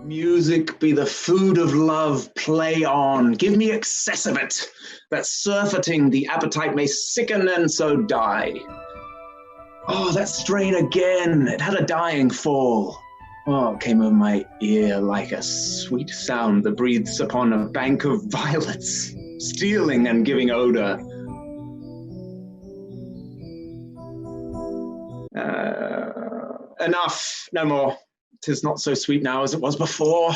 Music be the food of love, play on, give me excess of it, that surfeiting the appetite may sicken and so die. Oh, that strain again, it had a dying fall. Oh, it came over my ear like a sweet sound that breathes upon a bank of violets, stealing and giving odor. Enough, no more. 'Tis not so sweet now as it was before.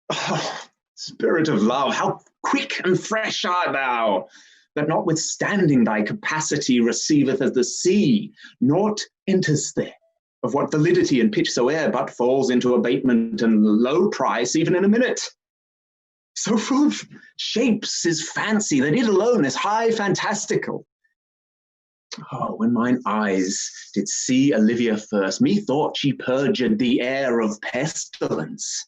Oh, spirit of love, how quick and fresh art thou, that notwithstanding thy capacity receiveth as the sea, naught enters there, of what validity and pitch soe'er, but falls into abatement and low price even in a minute. So full of shapes is fancy, that it alone is high fantastical. Oh, when mine eyes did see Olivia first, methought she perjured the air of pestilence.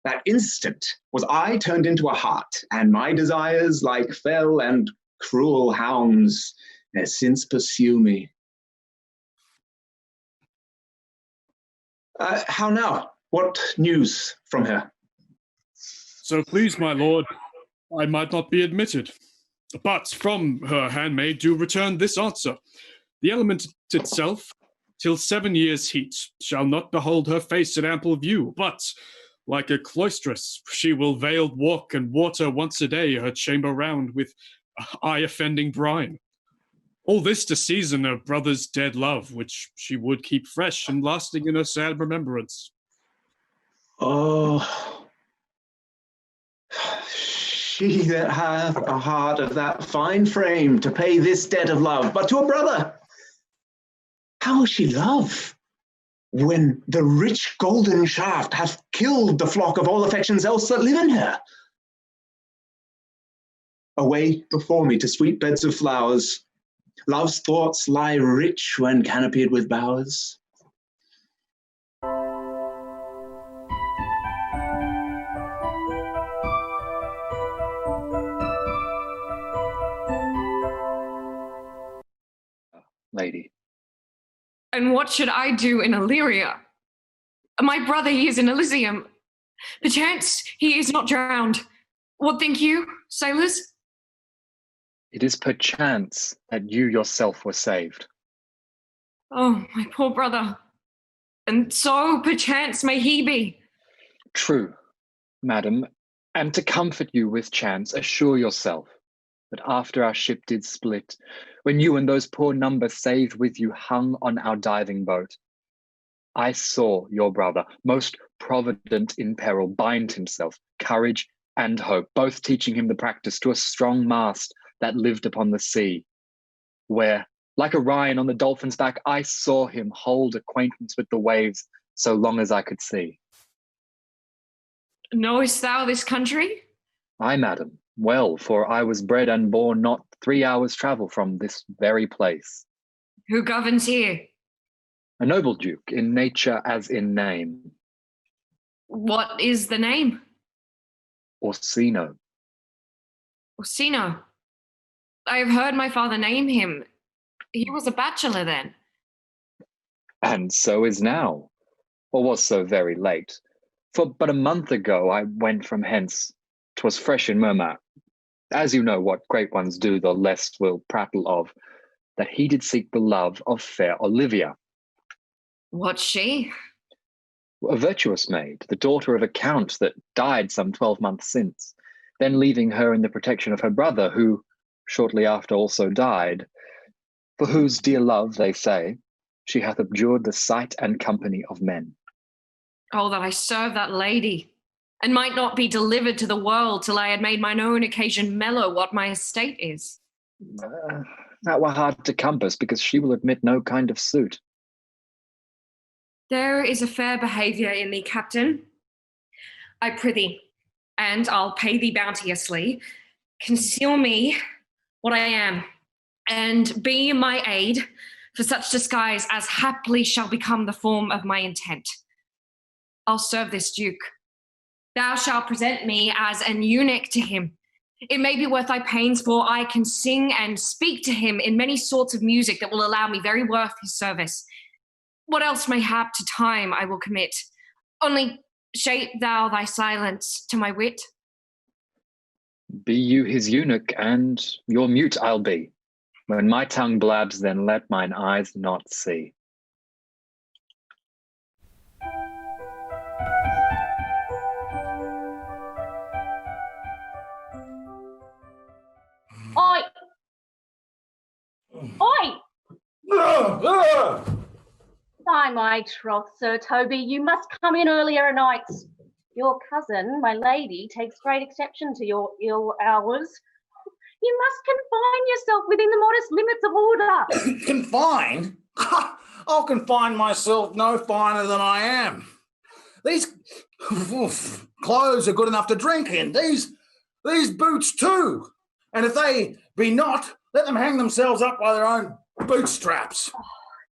That instant was I turned into a hart, and my desires, like fell and cruel hounds, as since pursue me. How now? What news from her? So please, my lord, I might not be admitted. But from her handmaid do return this answer. The element itself, till 7 years' heat, shall not behold her face in ample view, but, like a cloistress, she will veiled walk and water once a day her chamber round with eye-offending brine. All this to season a brother's dead love, which she would keep fresh and lasting in her sad remembrance. Oh, she that hath a heart of that fine frame to pay this debt of love, but to a brother, how will she love when the rich golden shaft hath killed the flock of all affections else that live in her? Away before me to sweet beds of flowers, love's thoughts lie rich when canopied with bowers. Lady. And what should I do in Illyria? My brother, he is in Elysium. Perchance he is not drowned. What think you, sailors? It is perchance that you yourself were saved. Oh, my poor brother. And so perchance may he be. True, madam, and to comfort you with chance, assure yourself that after our ship did split, when you and those poor number saved with you hung on our diving boat, I saw your brother, most provident in peril, bind himself, courage and hope, both teaching him the practice to a strong mast that lived upon the sea, where, like Orion on the dolphin's back, I saw him hold acquaintance with the waves so long as I could see. Knowest thou this country? Aye, madam, well, for I was bred and born not 3 hours' travel from this very place. Who governs here? A noble duke, in nature as in name. What is the name? Orsino. Orsino. I have heard my father name him. He was a bachelor then. And so is now, or was so very late. For but a month ago I went from hence. 'Twas fresh in murmur, as you know what great ones do, the less will prattle of, that he did seek the love of fair Olivia. What's she? A virtuous maid, the daughter of a count that died some 12 months since, then leaving her in the protection of her brother, who shortly after also died, for whose dear love, they say, she hath abjured the sight and company of men. Oh, that I serve that lady, and might not be delivered to the world till I had made mine own occasion mellow what my estate is. That were hard to compass, because she will admit no kind of suit. There is a fair behaviour in thee, Captain. I prithee, and I'll pay thee bounteously, conceal me what I am, and be my aid for such disguise as haply shall become the form of my intent. I'll serve this Duke. Thou shalt present me as an eunuch to him. It may be worth thy pains, for I can sing and speak to him in many sorts of music that will allow me very worth his service. What else mayhap to time I will commit. Only shape thou thy silence to my wit. Be you his eunuch, and your mute I'll be. When my tongue blabs, then let mine eyes not see. Oi! By my troth, Sir Toby, you must come in earlier a nights. Your cousin, my lady, takes great exception to your ill hours. You must confine yourself within the modest limits of order. Confined? I'll confine myself no finer than I am. These clothes are good enough to drink in. These boots too. And if they be not, let them hang themselves up by their own bootstraps. Oh,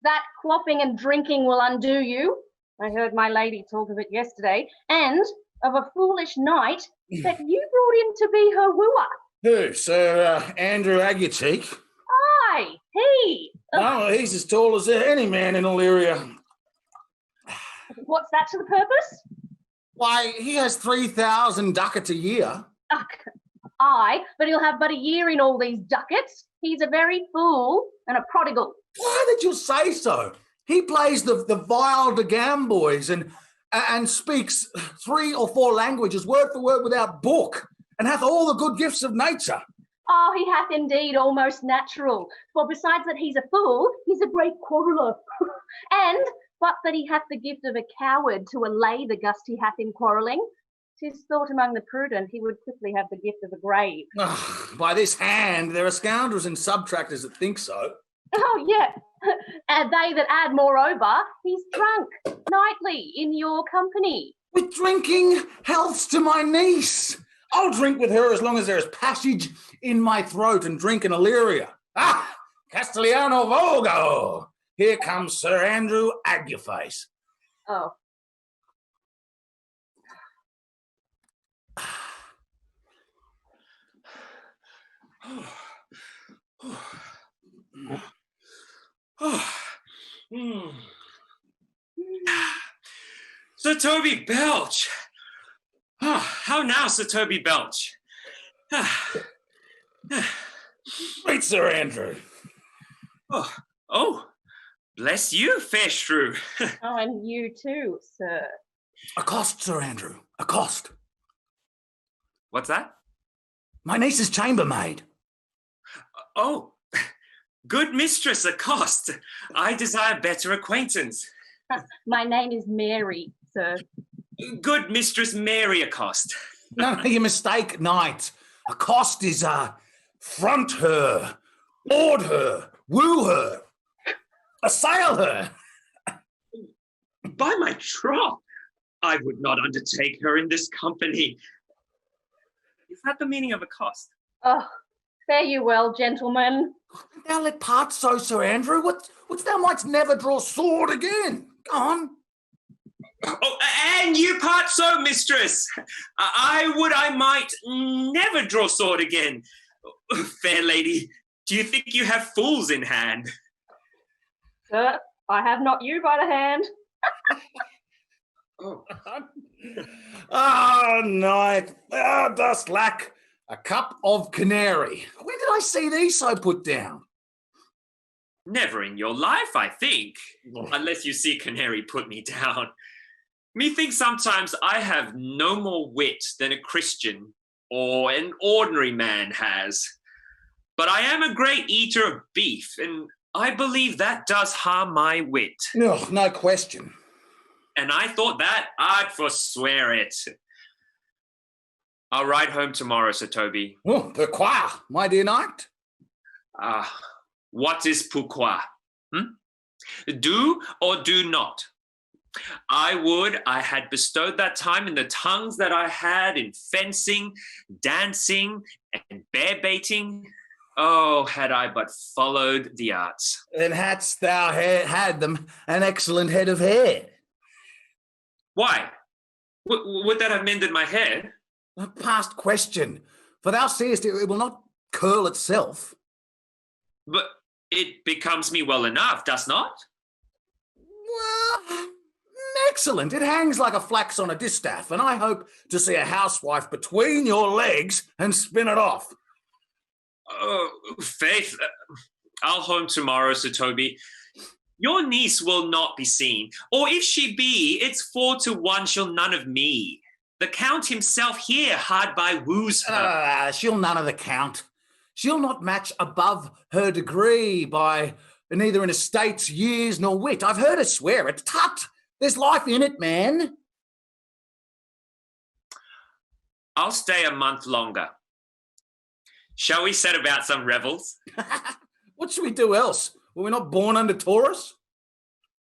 that quaffing and drinking will undo you. I heard my lady talk of it yesterday, and of a foolish knight that you brought in to be her wooer. Who, Sir Andrew Aguteek? Aye, he. No, he's as tall as any man in Illyria. What's that to the purpose? Why, he has 3,000 ducats a year. Aye, but he'll have but a year in all these ducats. He's a very fool and a prodigal. Why did you say so? He plays the vile de gamboys and speaks 3 or 4 languages word for word without book, and hath all the good gifts of nature. Oh, he hath indeed almost natural. For besides that he's a fool, he's a great quarreller. And but that he hath the gift of a coward to allay the gust he hath in quarrelling, 'tis thought among the prudent he would quickly have the gift of a grave. By this hand, there are scoundrels and subtractors that think so. Oh, yeah. And they that add moreover, he's drunk nightly in your company. With drinking healths to my niece. I'll drink with her as long as there is passage in my throat and drink in Illyria. Ah, Castellano Volgo! Here comes Sir Andrew Agueface. Oh. Sir Toby Belch. How now, Sir Toby Belch? Great Sir Andrew. Oh, bless you, fair shrew. Oh, and you too, sir. Accost, Sir Andrew, accost. What's that? My niece's chambermaid. Oh, good mistress, accost. I desire better acquaintance. My name is Mary, sir. Good mistress Mary accost. No, you mistake, knight. Accost is front her, board her, woo her, assail her. By my troth, I would not undertake her in this company. Is that the meaning of accost? Oh, fare you well, gentlemen. Now let part so, Sir Andrew. What's thou mightst never draw sword again? Go on. Oh, and you part so, mistress. I might never draw sword again. Fair lady, do you think you have fools in hand? Sir, I have not you by the hand. Knight, thou dost lack a cup of canary. When did I see thee so put down? Never in your life, I think, unless you see canary put me down. Methinks sometimes I have no more wit than a Christian or an ordinary man has. But I am a great eater of beef, and I believe that does harm my wit. No question. And I thought that I'd forswear it. I'll ride home tomorrow, Sir Toby. Oh, pourquoi, my dear knight? What is pourquoi? Do or do not? I would I had bestowed that time in the tongues that I had in fencing, dancing, and bear baiting. Oh, had I but followed the arts. Then hadst thou had them an excellent head of hair. Why? Would that have mended my hair? A past question, for thou seest it will not curl itself. But it becomes me well enough, does not? Well, excellent. It hangs like a flax on a distaff, and I hope to see a housewife between your legs and spin it off. Oh, faith, I'll home tomorrow, Sir Toby. Your niece will not be seen, or if she be, it's 4 to 1 she'll none of me. The Count himself here hard by woos her. She'll none of the Count. She'll not match above her degree by neither in estates, years, nor wit. I've heard her swear it. Tut! There's life in it, man. I'll stay a month longer. Shall we set about some revels? What should we do else? Were we not born under Taurus?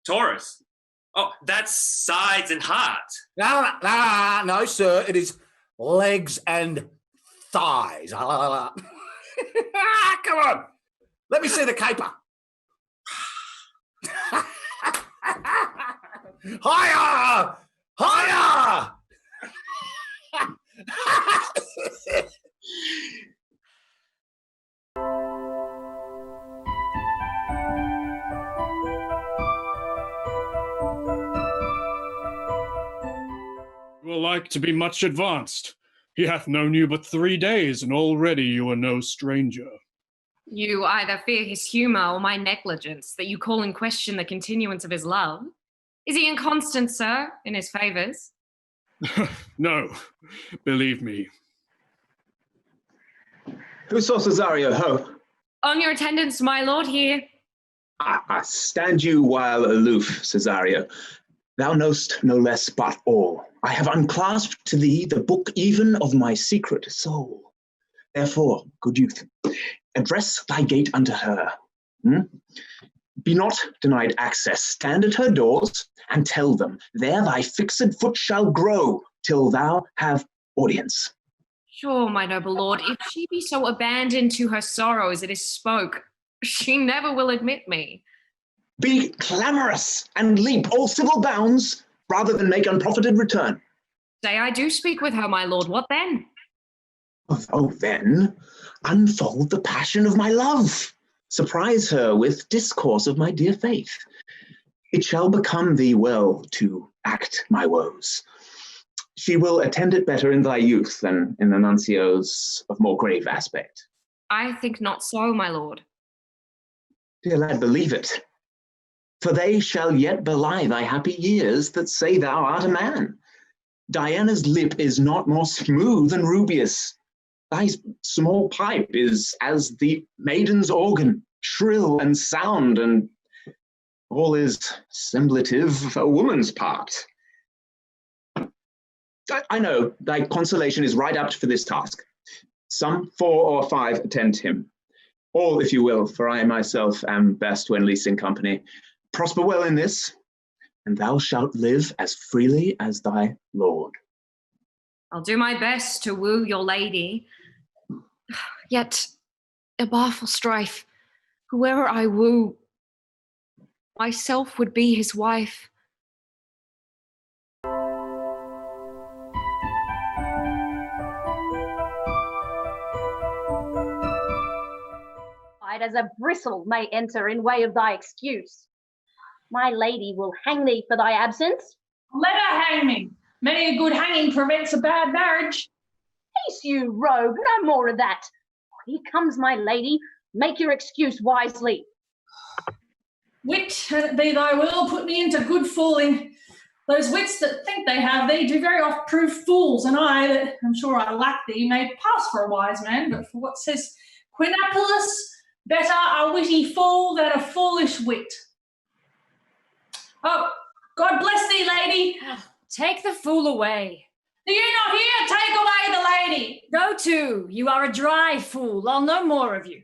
Taurus? Oh, that's sides and heart. No, sir. It is legs and thighs. Come on. Let me see the caper. Higher! Higher! You are like to be much advanced. He hath known you but 3 days, and already you are no stranger. You either fear his humour or my negligence, that you call in question the continuance of his love. Is he inconstant, sir, in his favours? No, believe me. Who saw Cesario, ho? On your attendance, my lord, here. I stand you while aloof, Cesario. Thou knowst no less but all. I have unclasped to thee the book even of my secret soul. Therefore, good youth, address thy gate unto her. Be not denied access. Stand at her doors and tell them, there thy fixed foot shall grow till thou have audience. Sure, my noble lord, if she be so abandoned to her sorrows it is spoke, she never will admit me. Be clamorous and leap all civil bounds rather than make unprofited return. Say I do speak with her, my lord, what then? Oh, then unfold the passion of my love. Surprise her with discourse of my dear faith. It shall become thee well to act my woes. She will attend it better in thy youth than in the nuncio's of more grave aspect. I think not so, my lord. Dear lad, believe it. For they shall yet belie thy happy years that say thou art a man. Diana's lip is not more smooth than Rubius. Thy small pipe is as the maiden's organ, shrill and sound, and all is semblative of a woman's part. I know thy consolation is right apt for this task. Some 4 or 5 attend him. All, if you will, for I myself am best when least in company. Prosper well in this, and thou shalt live as freely as thy lord. I'll do my best to woo your lady. Yet, a baleful strife, whoever I woo, myself would be his wife. As a bristle may enter in way of thy excuse. My lady will hang thee for thy absence. Let her hang me. Many a good hanging prevents a bad marriage. Peace, you rogue, no more of that. Here comes my lady. Make your excuse wisely. Wit, and it be thy will, put me into good fooling. Those wits that think they have thee do very oft prove fools, and I, that I'm sure I lack thee, may pass for a wise man, but for what says Quinapulus, better a witty fool than a foolish wit. Oh, God bless thee, lady. Take the fool away. Do you not hear? Take away the lady. Go to. You are a dry fool. I'll no more of you.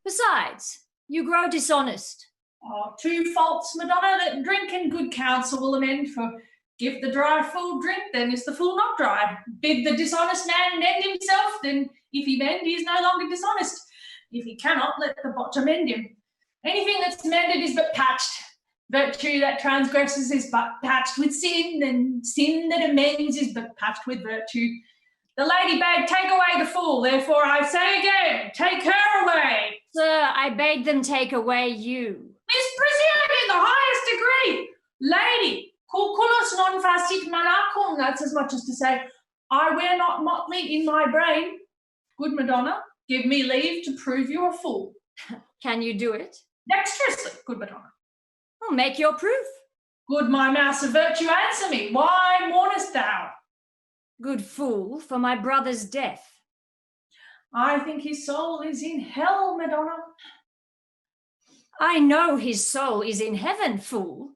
Besides, you grow dishonest. Oh, 2 faults, Madonna, that drink and good counsel will amend. For give the dry fool drink, then is the fool not dry. Bid the dishonest man mend himself, then if he mend, he is no longer dishonest. If he cannot, let the botcher mend him. Anything that's mended is but patched. Virtue that transgresses is but patched with sin, and sin that amends is but patched with virtue. The lady bade take away the fool, therefore I say again, take her away. Sir, I bade them take away you. Mispresumed in the highest degree. Lady, culculus non facit manacum, that's as much as to say, I wear not motley in my brain. Good Madonna, give me leave to prove you a fool. Can you do it? Dexterously, good Madonna. Well, make your proof. Good my mouse of virtue, answer me. Why mournest thou? Good fool, for my brother's death. I think his soul is in hell, Madonna. I know his soul is in heaven, fool.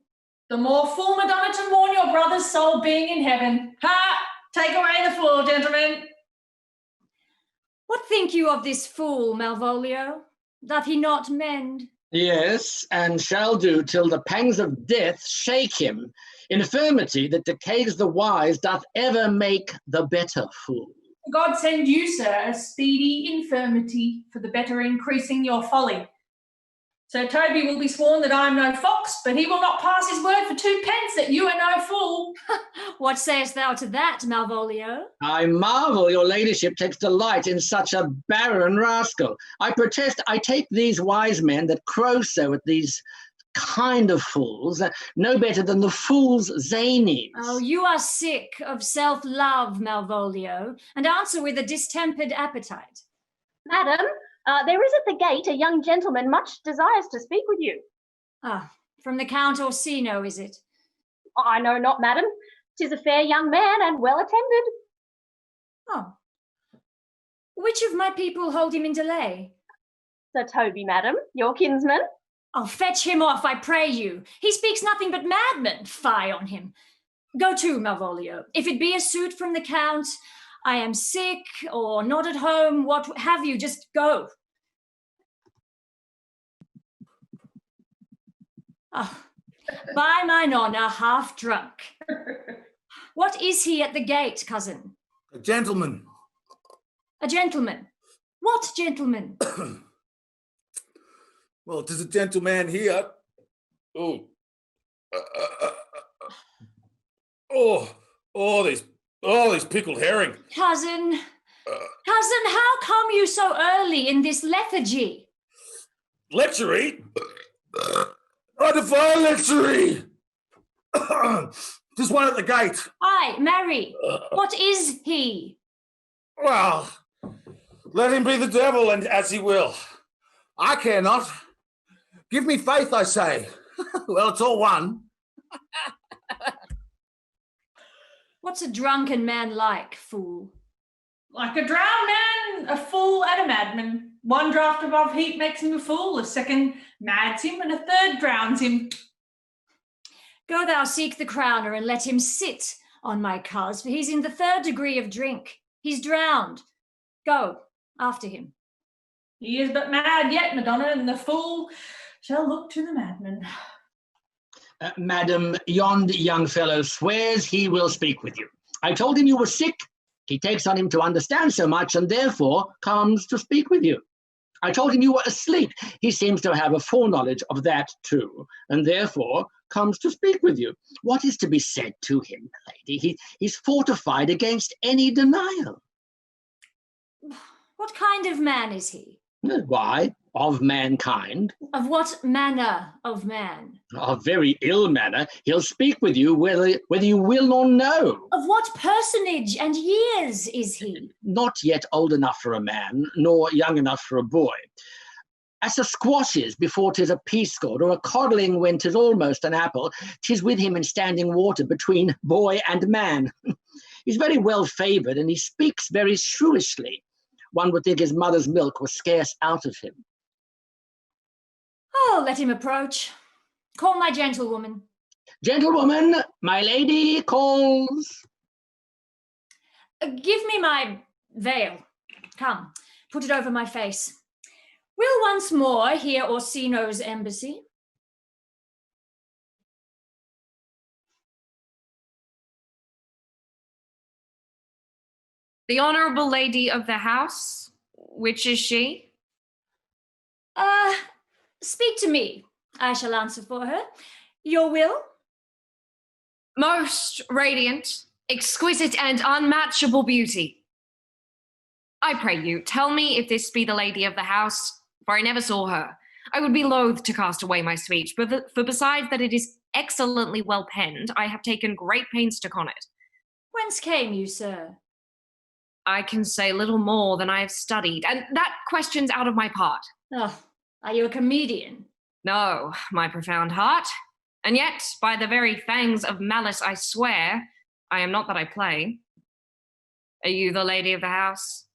The more fool, Madonna, to mourn your brother's soul being in heaven. Ha! Take away the fool, gentlemen. What think you of this fool, Malvolio? Doth he not mend? Yes, and shall do till the pangs of death shake him. Infirmity that decays the wise doth ever make the better fool. God send you, sir, a speedy infirmity for the better increasing your folly. Sir Toby will be sworn that I am no fox, but he will not pass his word for 2 pence that you are no fool. What sayest thou to that, Malvolio? I marvel your ladyship takes delight in such a barren rascal. I protest I take these wise men that crow so at these kind of fools, no better than the fool's zanies. Oh, you are sick of self-love, Malvolio, and answer with a distempered appetite. Madam, there is at the gate a young gentleman much desires to speak with you. Ah, from the Count Orsino, is it? I know not, madam. 'Tis a fair young man and well attended. Oh. Which of my people hold him in delay? Sir Toby, madam, your kinsman. Oh, fetch him off, I pray you. He speaks nothing but madmen. Fie on him. Go to, Malvolio. If it be a suit from the Count, I am sick or not at home, what have you, just go. Oh, by mine honour, half drunk. What is he at the gate, cousin? A gentleman. A gentleman? What gentleman? Well, 'tis a gentleman here. These pickled herring. Cousin, how come you so early in this lethargy? Lechery? I defy lechery. 'Tis one at the gate. Aye, marry. What is he? Well, let him be the devil, and as he will. I care not. Give me faith, I say. Well, it's all one. What's a drunken man like, fool? Like a drowned man, a fool, and a madman. 1 draught above heat makes him a fool, a second mads him, and a third drowns him. Go thou seek the crowner and let him sit on my cuz, for he's in the 3rd degree of drink. He's drowned. Go, after him. He is but mad yet, Madonna, and the fool shall look to the madman. Madam, yond young fellow swears he will speak with you. I told him you were sick. He takes on him to understand so much and therefore comes to speak with you. I told him you were asleep. He seems to have a foreknowledge of that too, and therefore comes to speak with you. What is to be said to him, lady? He's fortified against any denial. What kind of man is he? Why, of mankind. Of what manner of man? A very ill manner. He'll speak with you whether you will or no. Of what personage and years is he? Not yet old enough for a man, nor young enough for a boy. As the squashes before 'tis a peascod, or a codling when 'tis almost an apple, 'tis with him in standing water between boy and man. He's very well favoured, and he speaks very shrewishly. One would think his mother's milk was scarce out of him. Oh, let him approach. Call my gentlewoman. Gentlewoman, my lady calls. Give me my veil. Come, put it over my face. We'll once more hear Orsino's embassy. The honourable lady of the house, which is she? Speak to me. I shall answer for her. Your will? Most radiant, exquisite and unmatchable beauty. I pray you, tell me if this be the lady of the house, for I never saw her. I would be loath to cast away my speech, for besides that it is excellently well penned, I have taken great pains to con it. Whence came you, sir? I can say little more than I have studied, and that question's out of my part. Oh, are you a comedian? No, my profound heart. And yet, by the very fangs of malice, I swear, I am not that I play. Are you the lady of the house?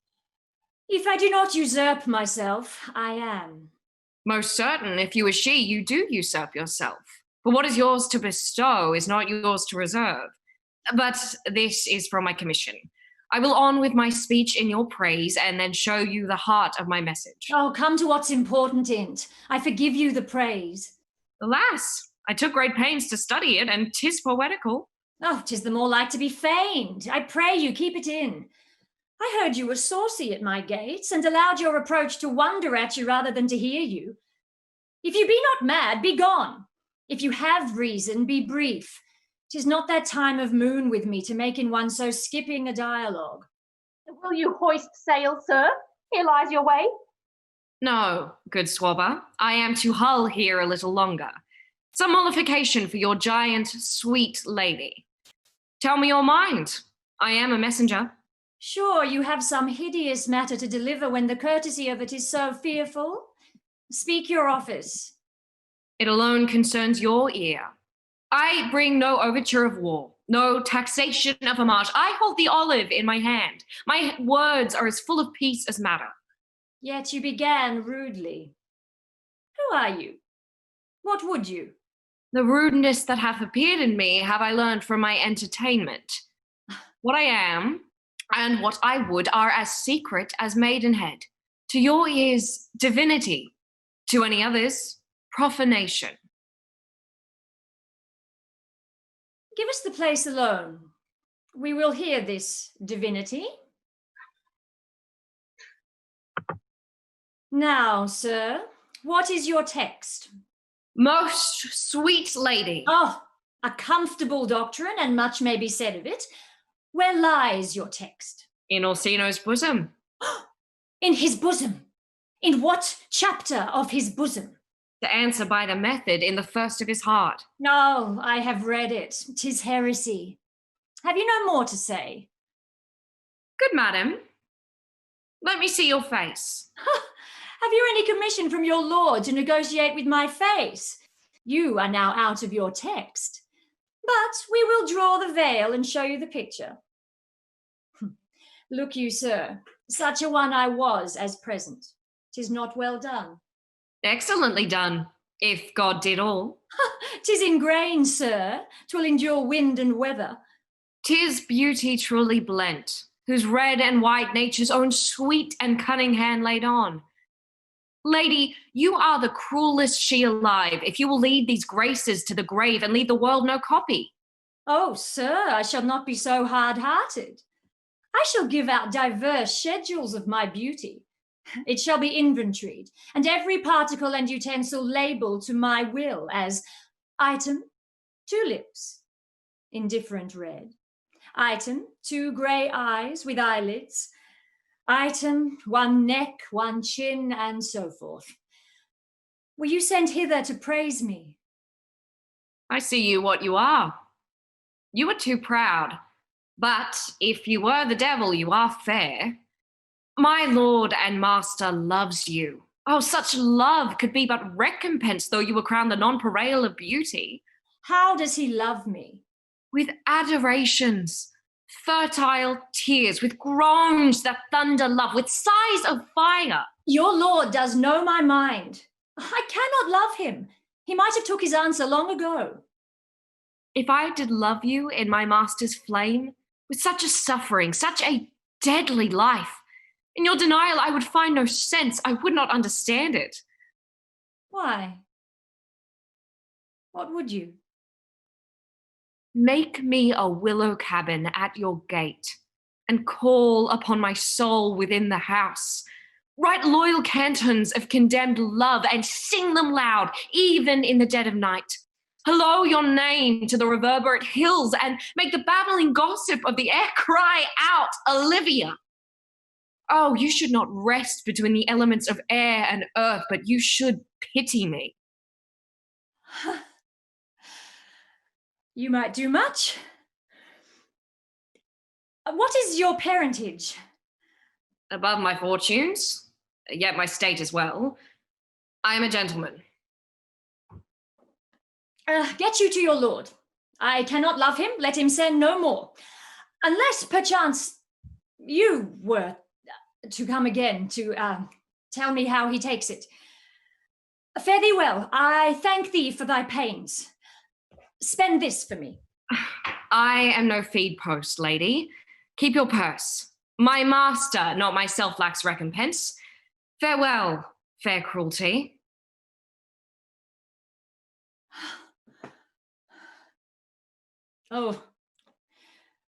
If I do not usurp myself, I am. Most certain, if you are she, you do usurp yourself. For what is yours to bestow is not yours to reserve. But this is from my commission. I will on with my speech in your praise and then show you the heart of my message. Oh, come to what's important in't. I forgive you the praise. Alas, I took great pains to study it, and 'tis poetical. Oh, 'tis the more like to be feigned. I pray you, keep it in. I heard you were saucy at my gates, and allowed your approach to wonder at you rather than to hear you. If you be not mad, be gone. If you have reason, be brief. 'Tis not that time of moon with me to make in one so skipping a dialogue. Will you hoist sail, sir? Here lies your way. No, good swabber, I am to hull here a little longer. Some mollification for your giant, sweet lady. Tell me your mind. I am a messenger. Sure, you have some hideous matter to deliver when the courtesy of it is so fearful. Speak your office. It alone concerns your ear. I bring no overture of war, no taxation of homage. I hold the olive in my hand. My words are as full of peace as matter. Yet you began rudely. Who are you? What would you? The rudeness that hath appeared in me have I learned from my entertainment. What I am and what I would are as secret as maidenhead. To your ears, divinity. To any others, profanation. Give us the place alone. We will hear this divinity. Now, sir, what is your text? Most sweet lady. Oh, a comfortable doctrine, and much may be said of it. Where lies your text? In Orsino's bosom. In his bosom? In what chapter of his bosom? To answer by the method, in the first of his heart. No, I have read it. 'Tis heresy. Have you no more to say? Good madam, let me see your face. Have you any commission from your lord to negotiate with my face? You are now out of your text. But we will draw the veil and show you the picture. Look you, sir, such a one I was as present. 'Tis not well done. Excellently done, if God did all. 'Tis in grain, sir, 'twill endure wind and weather. 'Tis beauty truly blent, whose red and white nature's own sweet and cunning hand laid on. Lady, you are the cruelest she alive, if you will lead these graces to the grave and leave the world no copy. Oh, sir, I shall not be so hard-hearted. I shall give out diverse schedules of my beauty. It shall be inventoried, and every particle and utensil labelled to my will as item, 2 lips, indifferent red. Item, 2 grey eyes with eyelids. Item, 1 neck, 1 chin, and so forth. Were you sent hither to praise me? I see you what you are. You are too proud, but if you were the devil, you are fair. My lord and master loves you, Oh, such love could be but recompense, though you were crowned the nonpareil of beauty. How does he love me? With adorations, fertile tears, with groans that thunder love, with sighs of fire. Your lord does know my mind. I cannot love him. He might have took his answer long ago. If I did love you in my master's flame, with such a suffering, such a deadly life, in your denial I would find no sense. I would not understand it. Why? What would you? Make me a willow cabin at your gate, and call upon my soul within the house. Write loyal cantons of condemned love, and sing them loud, even in the dead of night. Hallo your name to the reverberate hills, and make the babbling gossip of the air cry out, Olivia. Oh, you should not rest between the elements of air and earth, but you should pity me. You might do much. What is your parentage? Above my fortunes, yet my state as well. I am a gentleman. Get you to your lord. I cannot love him, let him send no more. Unless, perchance, you were to come again to tell me how he takes it. Fare thee well. I thank thee for thy pains. Spend this for me. I am no feed post, lady. Keep your purse. My master, not myself, lacks recompense. Farewell, fair cruelty. Oh,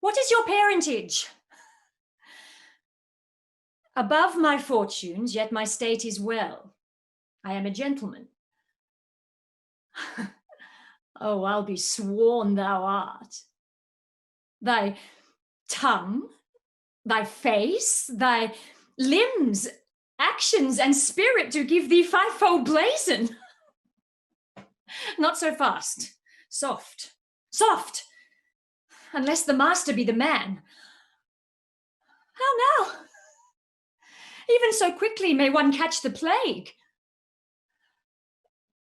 what is your parentage? Above my fortunes, yet my state is well. I am a gentleman. Oh, I'll be sworn thou art. Thy tongue, thy face, thy limbs, actions, and spirit do give thee fivefold blazon. Not so fast. Soft, soft. Unless the master be the man. How now? Even so quickly may one catch the plague.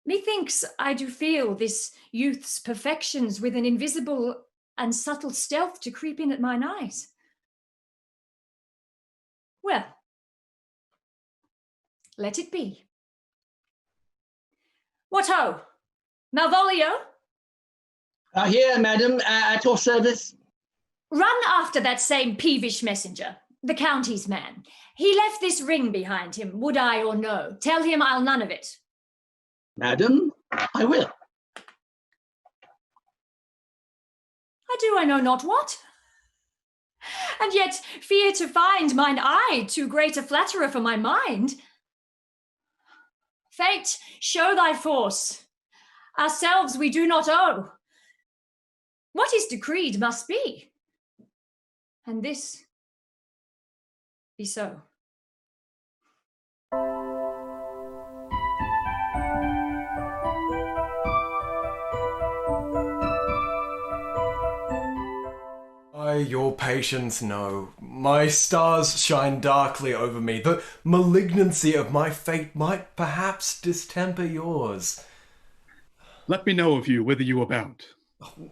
Methinks I do feel this youth's perfections with an invisible and subtle stealth to creep in at mine eyes. Well, let it be. What ho, Malvolio? Here, madam, at your service. Run after that same peevish messenger, the county's man. He left this ring behind him, would I or no. Tell him I'll none of it. Madam, I will. I know not what. And yet fear to find mine eye too great a flatterer for my mind. Fate, show thy force. Ourselves we do not owe. What is decreed must be. And this be so. Your patience know. My stars shine darkly over me. The malignancy of my fate might perhaps distemper yours. Let me know of you whither you are bound.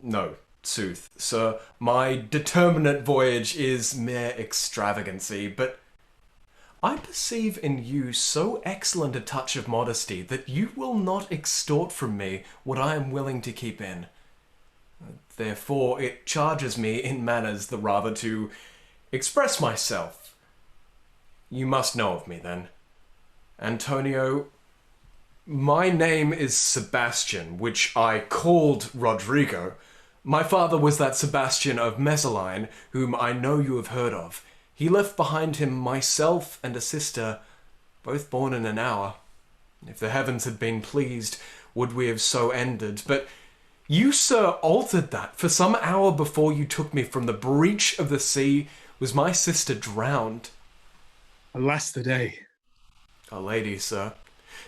No, sooth, sir. My determinate voyage is mere extravagancy, but I perceive in you so excellent a touch of modesty that you will not extort from me what I am willing to keep in. Therefore, it charges me in manners the rather to express myself. You must know of me, then. Antonio, my name is Sebastian, which I called Rodrigo. My father was that Sebastian of Mesaline, whom I know you have heard of. He left behind him myself and a sister, both born in an hour. If the heavens had been pleased, would we have so ended, but you, sir, altered that, for some hour before you took me from the breach of the sea was my sister drowned. Alas the day. A lady, sir,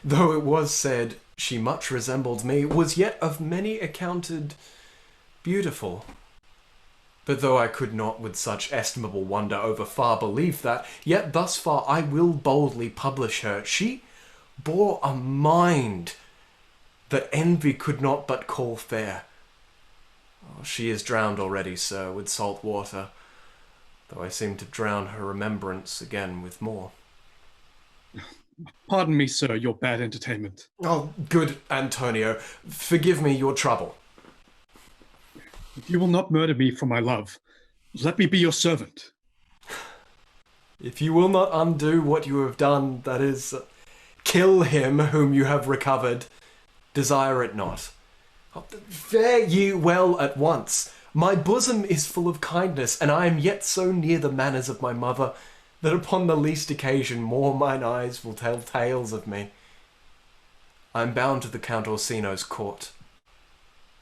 though it was said she much resembled me, was yet of many accounted beautiful. But though I could not with such estimable wonder over far believe that, yet thus far I will boldly publish her. She bore a mind that envy could not but call fair. Oh, she is drowned already, sir, with salt water, though I seem to drown her remembrance again with more. Pardon me, sir, your bad entertainment. Oh, good Antonio, forgive me your trouble. If you will not murder me for my love, let me be your servant. If you will not undo what you have done, that is, kill him whom you have recovered, desire it not. Fare ye well at once. My bosom is full of kindness, and I am yet so near the manners of my mother, that upon the least occasion more mine eyes will tell tales of me. I am bound to the Count Orsino's court.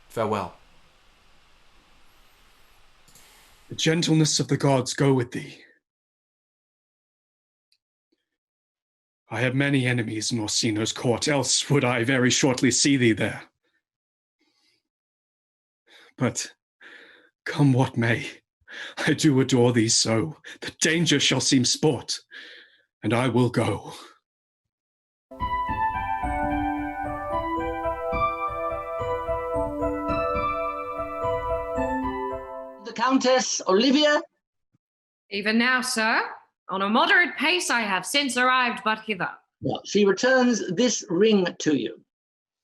Farewell. The gentleness of the gods go with thee. I have many enemies in Orsino's court, else would I very shortly see thee there. But come what may, I do adore thee so, that danger shall seem sport, and I will go. The Countess Olivia? Even now, sir, on a moderate pace I have since arrived but hither. Well, she returns this ring to you.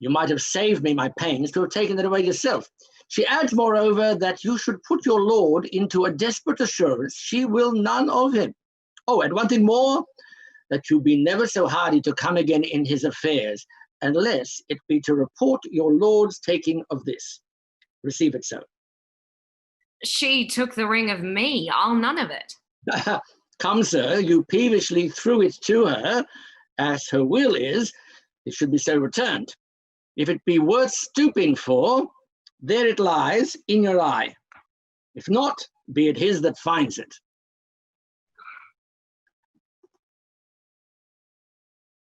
You might have saved me my pains to have taken it away yourself. She adds, moreover, that you should put your lord into a desperate assurance she will none of him. Oh, and one thing more, that you be never so hardy to come again in his affairs, unless it be to report your lord's taking of this. Receive it so. She took the ring of me, I'll none of it. Come, sir, you peevishly threw it to her, as her will is, it should be so returned. If it be worth stooping for, there it lies in your eye. If not, be it his that finds it.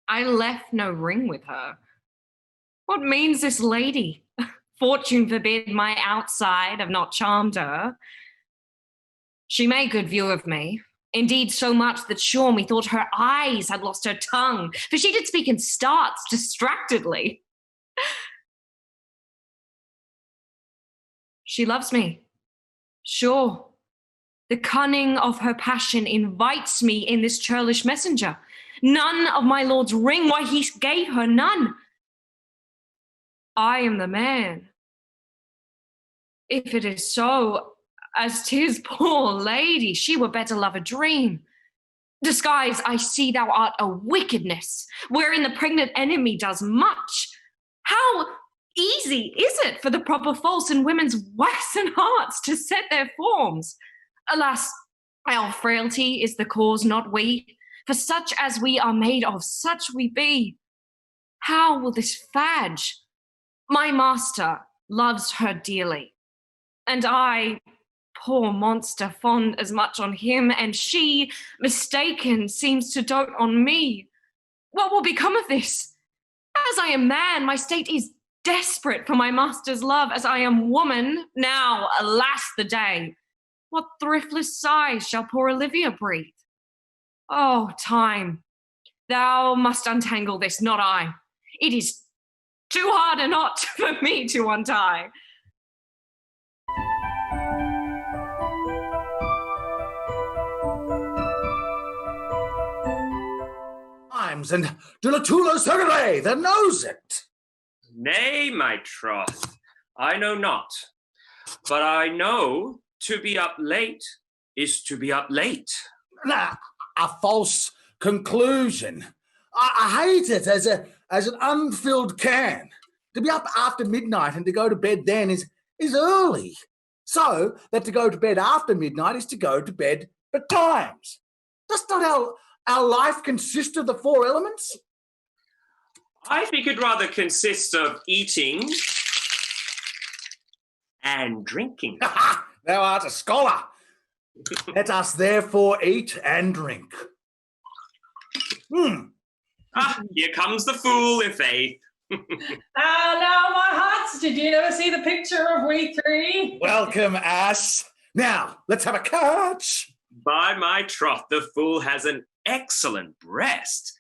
I left no ring with her. What means this lady? Fortune forbid my outside have not charmed her. She made good view of me. Indeed, so much that sure methought her eyes had lost her tongue, for she did speak in starts distractedly. She loves me, sure. The cunning of her passion invites me in this churlish messenger. None of my lord's ring, why he gave her none. I am the man. If it is so, as 'tis, poor lady, she were better love a dream. Disguise, I see thou art a wickedness, wherein the pregnant enemy does much. How easy is it for the proper false in women's waxen hearts to set their forms? Alas, our frailty is the cause, not we. For such as we are made of, such we be. How will this fadge? My master loves her dearly, and I, poor monster, fond as much on him, and she, mistaken, seems to dote on me. What will become of this? As I am man, my state is desperate for my master's love. As I am woman, now, alas the day, what thriftless sighs shall poor Olivia breathe? Oh, time, thou must untangle this, not I. It is too hard a knot for me to untie. Times and Dulatulo Sergere, that knows it. Nay, my troth, I know not. But I know to be up late is to be up late. Nah, a false conclusion. I hate it as an unfilled can. To be up after midnight and to go to bed then is early. So that to go to bed after midnight is to go to bed betimes. Does not our life consist of the four elements? I think it rather consists of eating and drinking. Thou art a scholar. Let us therefore eat and drink. Here comes the fool, in faith. Now, my hearts, did you ever see the picture of we three? Welcome, ass. Now, let's have a catch. By my troth, the fool has an excellent breast.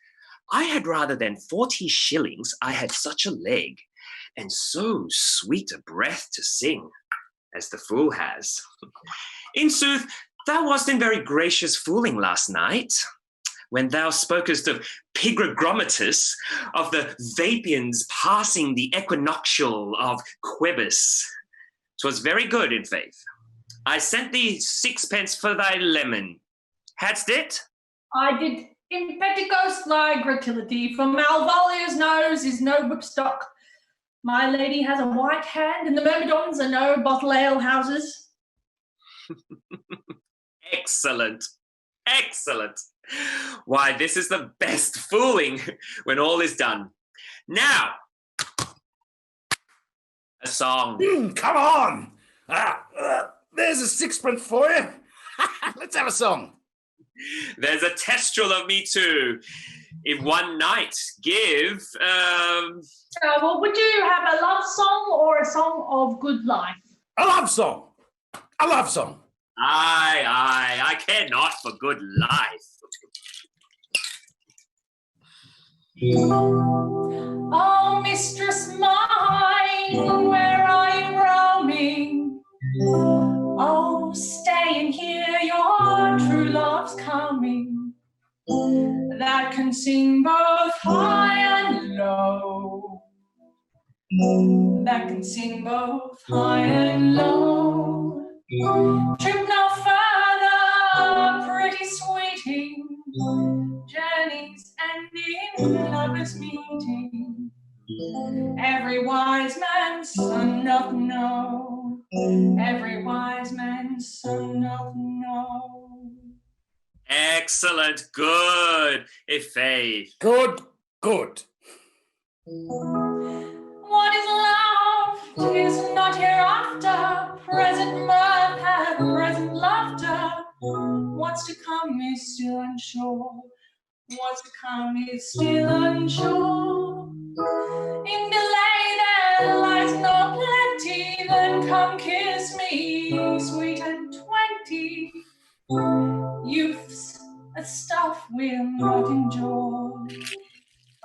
I had rather than 40 shillings, I had such a leg, and so sweet a breath to sing, as the fool has. In sooth, thou wast in very gracious fooling last night, when thou spokest of Pigragromatus, of the Fabians passing the equinoctial of Quibus. 'Twas very good, in faith. I sent thee 6 pence for thy lemon. Hadst it? I did impeticos thy gratility, for Malvolio's nose is no whipstock. My lady has a white hand, and the Myrmidons are no bottle ale houses. Excellent. Excellent. Why, this is the best fooling when all is done. Now, a song. Come on. There's a 6 pence for you. Let's have a song. There's a testrel of me too. In one night, give... Well, would you have a love song or a song of good life? A love song. A love song. Aye, I care not for good life. Oh, mistress mine, where are you roaming? Oh, stay and hear your true love's coming, that can sing both high and low, that can sing both high and low. Trip no further, pretty sweeting, journeys ending in lovers meeting. Every wise man's son doth know, every wise man's son doth know. Excellent, good, faith. Good, good. What is love? 'Tis not hereafter, present mirth hath present laughter. What's to come is still unsure, what's to come is still unsure. In delay there lies no plenty, then come kiss me, sweet and 20. Youth's a stuff we'll not enjoy.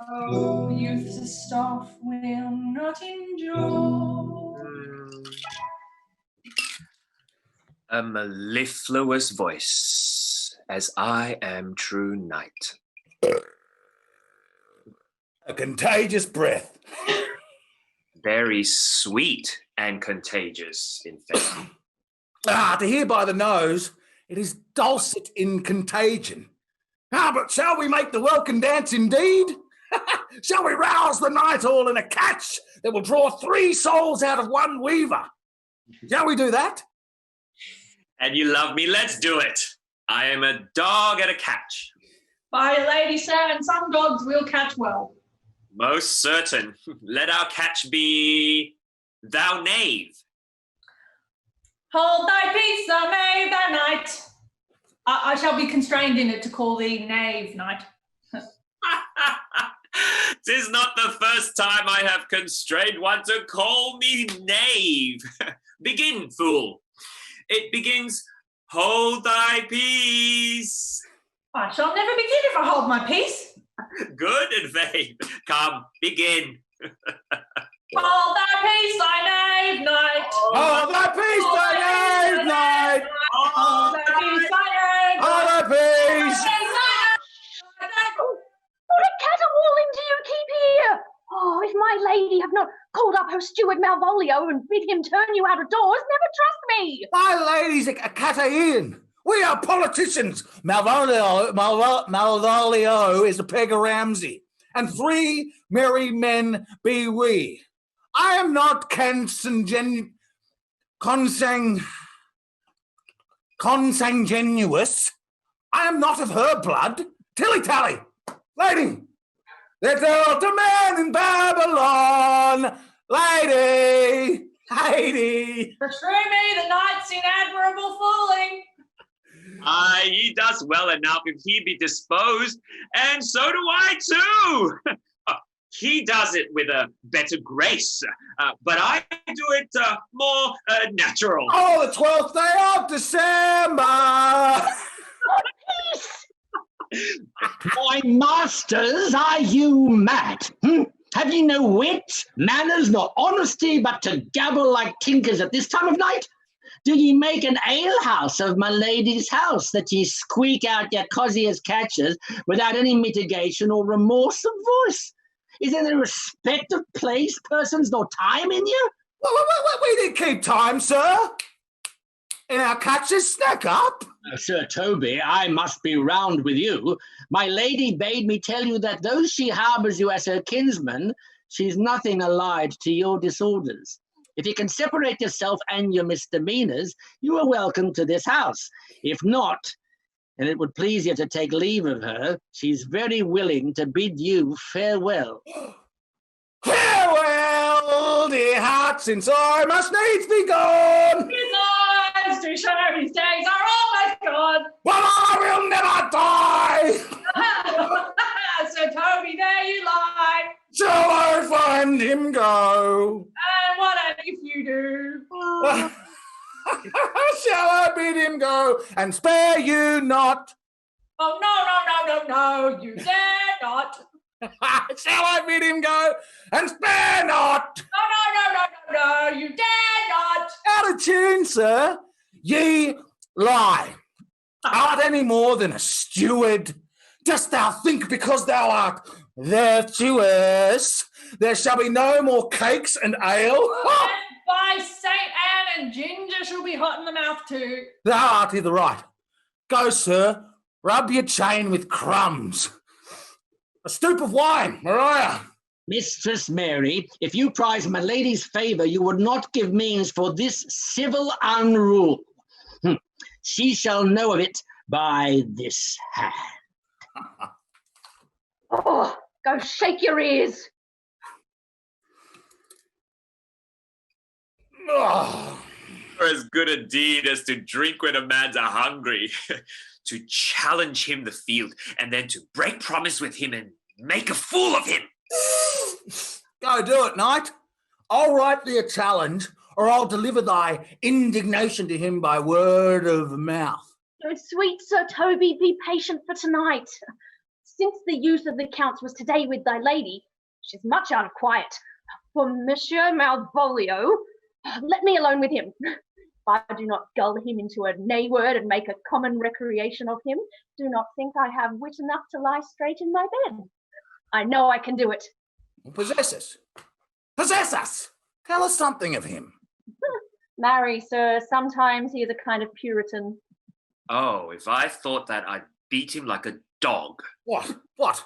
Oh, youth's a stuff we'll not enjoy. A mellifluous voice, as I am true knight. A contagious breath. Very sweet and contagious, in fact. To hear by the nose, it is dulcet in contagion. But shall we make the welkin dance indeed? Shall we rouse the night all in a catch that will draw 3 souls out of one weaver? Shall we do that? And you love me, let's do it. I am a dog at a catch. By your lady, sir, and some dogs will catch well. Most certain. Let our catch be thou knave. Hold thy peace, thou knave, thou knight. I shall be constrained in it to call thee knave, knight. 'Tis not the first time I have constrained one to call me knave. Begin, fool. It begins, hold thy peace. I shall never begin if I hold my peace. Good and vain. Come, begin. Hold thy peace, thy knave, knight. Hold thy peace, thy knave, knight. Hold thy peace, thy knave. Hold thy peace. What caterwauling do you keep here? Oh, if my lady have not called up her steward Malvolio and bid him turn you out of doors, never trust me. My lady's a Cataean. We are politicians. Malvolio is a peg of Ramsey, and 3 merry men be we. I am not consanguineous. I am not of her blood. Tilly-tally, lady, there's a man in Babylon, lady. Beshrew me, the knight's in admirable fooling. Aye, he does well enough if he be disposed, and so do I too. He does it with a better grace, but I do it more natural. Oh, the 12th day of December. Peace. My masters, are you mad? Have ye no wit, manners, nor honesty, but to gabble like tinkers at this time of night? Do ye make an alehouse of my lady's house, that ye squeak out your cosiest catches without any mitigation or remorse of voice? Is there any respect of place, persons, nor time in you? We did keep time, sir. In our catches, snack up. Sir Toby, I must be round with you. My lady bade me tell you that though she harbours you as her kinsman, she's nothing allied to your disorders. If you can separate yourself and your misdemeanours, you are welcome to this house. If not, and it would please you to take leave of her, she's very willing to bid you farewell. Farewell, dear heart, since I must needs be gone. His eyes to show his days are almost gone. But I will never die. Sir Toby, there you lie. Shall I find him go? And what if you do? Shall I bid him go and spare you not? Oh, no, you dare not. Shall I bid him go and spare not? No, you dare not. Out of tune, sir. Ye lie. Art any more than a steward? Dost thou think because thou art virtuous, there shall be no more cakes and ale? And by St. Anne and ginger shall be hot in the mouth too. Thou art i' the right. Go, sir, rub your chain with crumbs. A stoop of wine, Maria. Mistress Mary, if you prize my lady's favour, you would not give means for this civil unrule. She shall know of it by this hand. Oh, go shake your ears. Oh. For as good a deed as to drink when a man's hungry, to challenge him the field, and then to break promise with him and make a fool of him. Go do it, knight. I'll write thee a challenge, or I'll deliver thy indignation to him by word of mouth. Oh, sweet Sir Toby, be patient for tonight. Since the use of the counts was today with thy lady, she's much out of quiet. For Monsieur Malvolio, let me alone with him. I do not gull him into a nay word and make a common recreation of him. Do not think I have wit enough to lie straight in my bed. I know I can do it. Possess us. Possess us. Tell us something of him. Marry, sir, sometimes he is a kind of puritan. Oh, if I thought that, I'd beat him like a dog. What?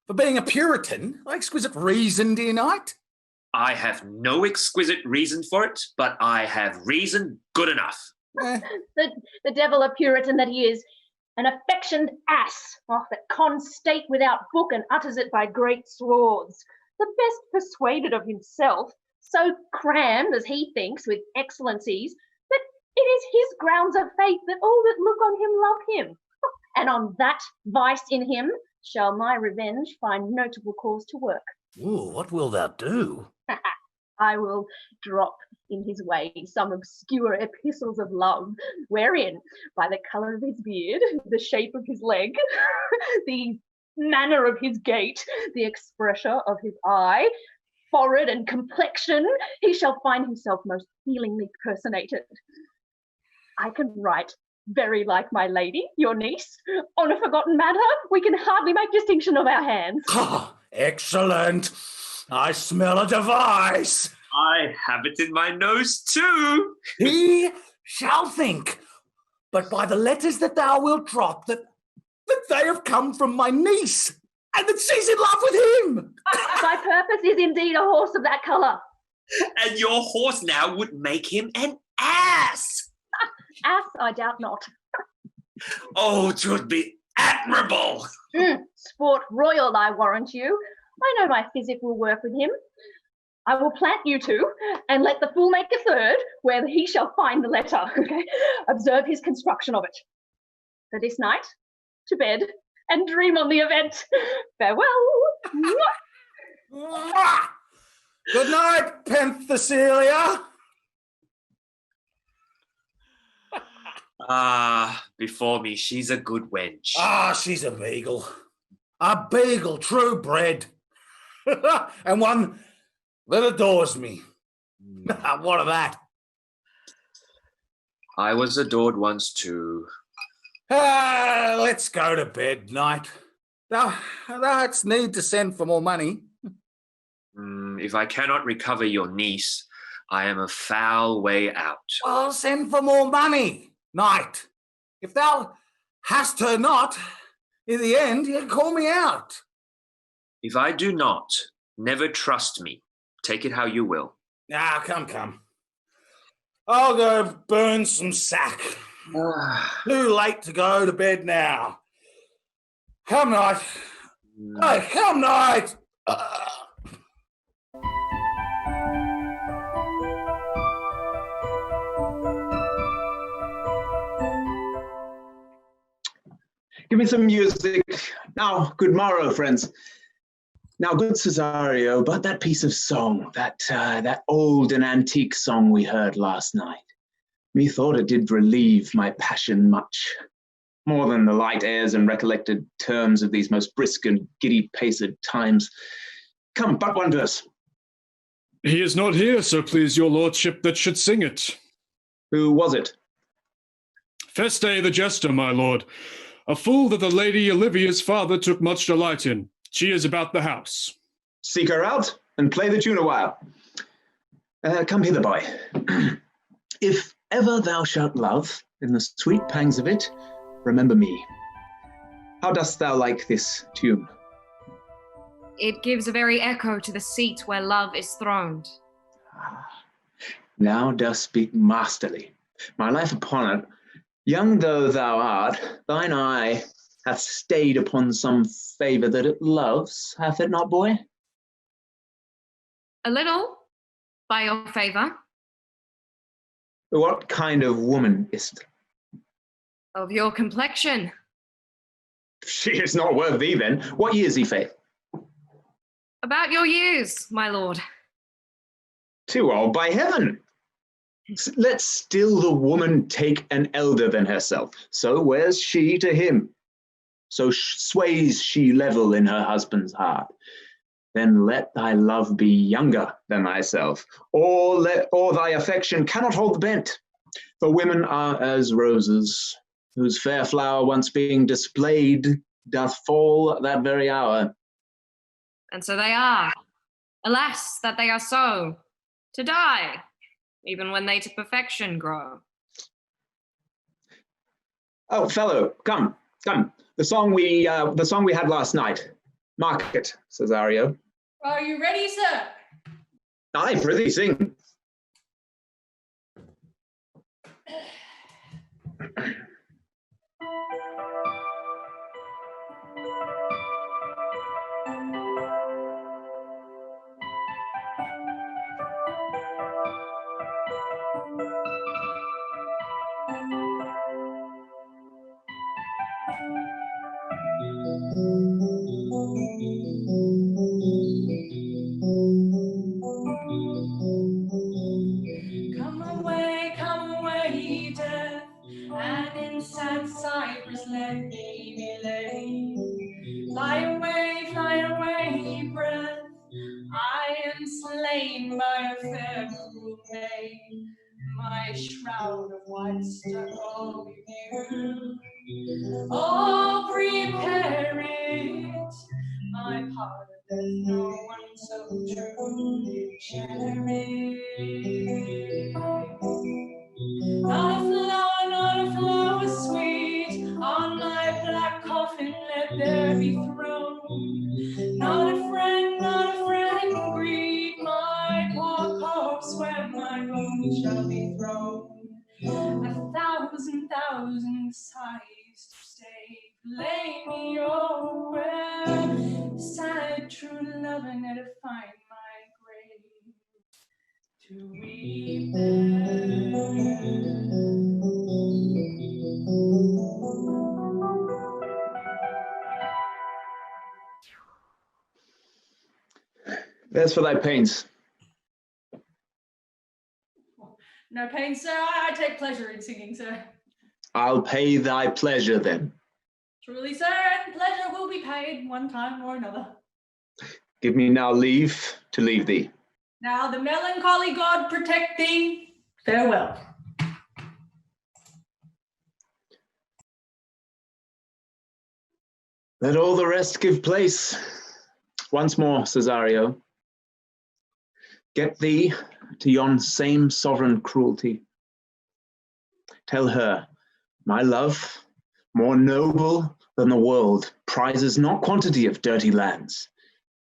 For being a puritan? Exquisite reason, dear knight? I have no exquisite reason for it, but I have reason good enough. The devil a puritan that he is, an affectioned ass, that cons state without book and utters it by great swords. The best persuaded of himself, so crammed as he thinks with excellencies, that it is his grounds of faith that all that look on him love him. And on that vice in him shall my revenge find notable cause to work. Ooh, what will thou do? I will drop in his way some obscure epistles of love, wherein, by the colour of his beard, the shape of his leg, the manner of his gait, the expression of his eye, forehead and complexion, he shall find himself most feelingly personated. I can write very like my lady, your niece. On a forgotten matter, we can hardly make distinction of our hands. Oh, excellent. I smell a device. I have it in my nose too. He shall think, but by the letters that thou wilt drop, that they have come from my niece, and that she's in love with him. Thy purpose is indeed a horse of that colour. And your horse now would make him an ass. Ass, I doubt not. Oh, 'twould be admirable. Sport royal, I warrant you. I know my physic will work with him. I will plant you two, and let the fool make a third, where he shall find the letter. Okay? Observe his construction of it. For this night, to bed, and dream on the event. Farewell. Good night, Penthesilea. Before me, she's a good wench. She's a beagle. a beagle true bred, and one that adores me. What of that? I was adored once too. Let's go to bed, Knight. Thou hadst need to send for more money. If I cannot recover your niece, I am a foul way out. Well, send for more money, Knight. If thou hast her not, in the end, you call me out. If I do not, never trust me. Take it how you will. Ah, come. I'll go burn some sack. Too late to go to bed now. Come, Knight. Hey, come, Knight. Give me some music. Now, good morrow, friends. Now, good Cesario, but that piece of song, that old and antique song we heard last night, methought it did relieve my passion much, more than the light airs and recollected terms of these most brisk and giddy-paced times. Come, but one verse. He is not here, so please your lordship, that should sing it. Who was it? Feste the jester, my lord. A fool that the lady Olivia's father took much delight in. She is about the house. Seek her out and play the tune a while. Come hither, boy. If ever thou shalt love, in the sweet pangs of it, remember me. How dost thou like this tune? It gives a very echo to the seat where love is throned. Thou dost speak masterly. My life upon it, young though thou art, thine eye hath stayed upon some favour that it loves, hath it not, boy? A little, by your favour. What kind of woman is't? Of your complexion. She is not worth thee, then. What years, he faith? About your years, my lord. Too old, by heaven. Let still the woman take an elder than herself. So wears she to him. So sways she level in her husband's heart. Then let thy love be younger than thyself, or thy affection cannot hold the bent. For women are as roses, whose fair flower once being displayed doth fall that very hour. And so they are. Alas, that they are so, to die, even when they to perfection grow. Oh, fellow, come. The song we had last night. Mark it, Cesario. Are you ready, sir? Aye, prithee, sing. Come away, death, and in sad cypress let me be laid. Fly away, breath, I am slain by a fair cruel maid. My shroud of white stuck over you. Oh, prepare it, my part of death no one so truly cherish. Not a flower sweet, on my black coffin let there be thrown. Not a friend greet my poor corpse where my bones shall be thrown. A thousand sighs to stay, lay me over. Sad true love, and to find my grave to weep There's for thy pains. No pain, sir. I take pleasure in singing, sir. I'll pay thy pleasure then. Truly, sir, and pleasure will be paid one time or another. Give me now leave to leave thee. Now the melancholy god protect thee. Farewell. Let all the rest give place. Once more, Cesario, get thee to yon same sovereign cruelty. Tell her, my love, more noble than the world, prizes not quantity of dirty lands,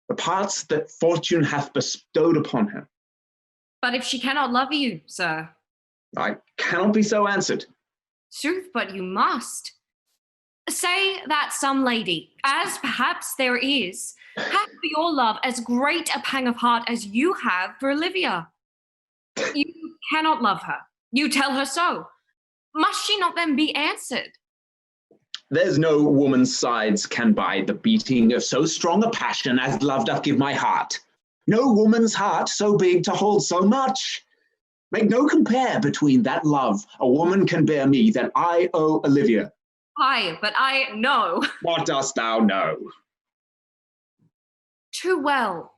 the parts that fortune hath bestowed upon her. But if she cannot love you, sir? I cannot be so answered. Sooth, but you must. Say that some lady, as perhaps there is, hath for your love as great a pang of heart as you have for Olivia. You cannot love her. You tell her so. Must she not then be answered? There's no woman's sides can bide the beating of so strong a passion as love doth give my heart. No woman's heart so big to hold so much. Make no compare between that love a woman can bear me that I owe Olivia. Aye, but I know. What dost thou know? Too well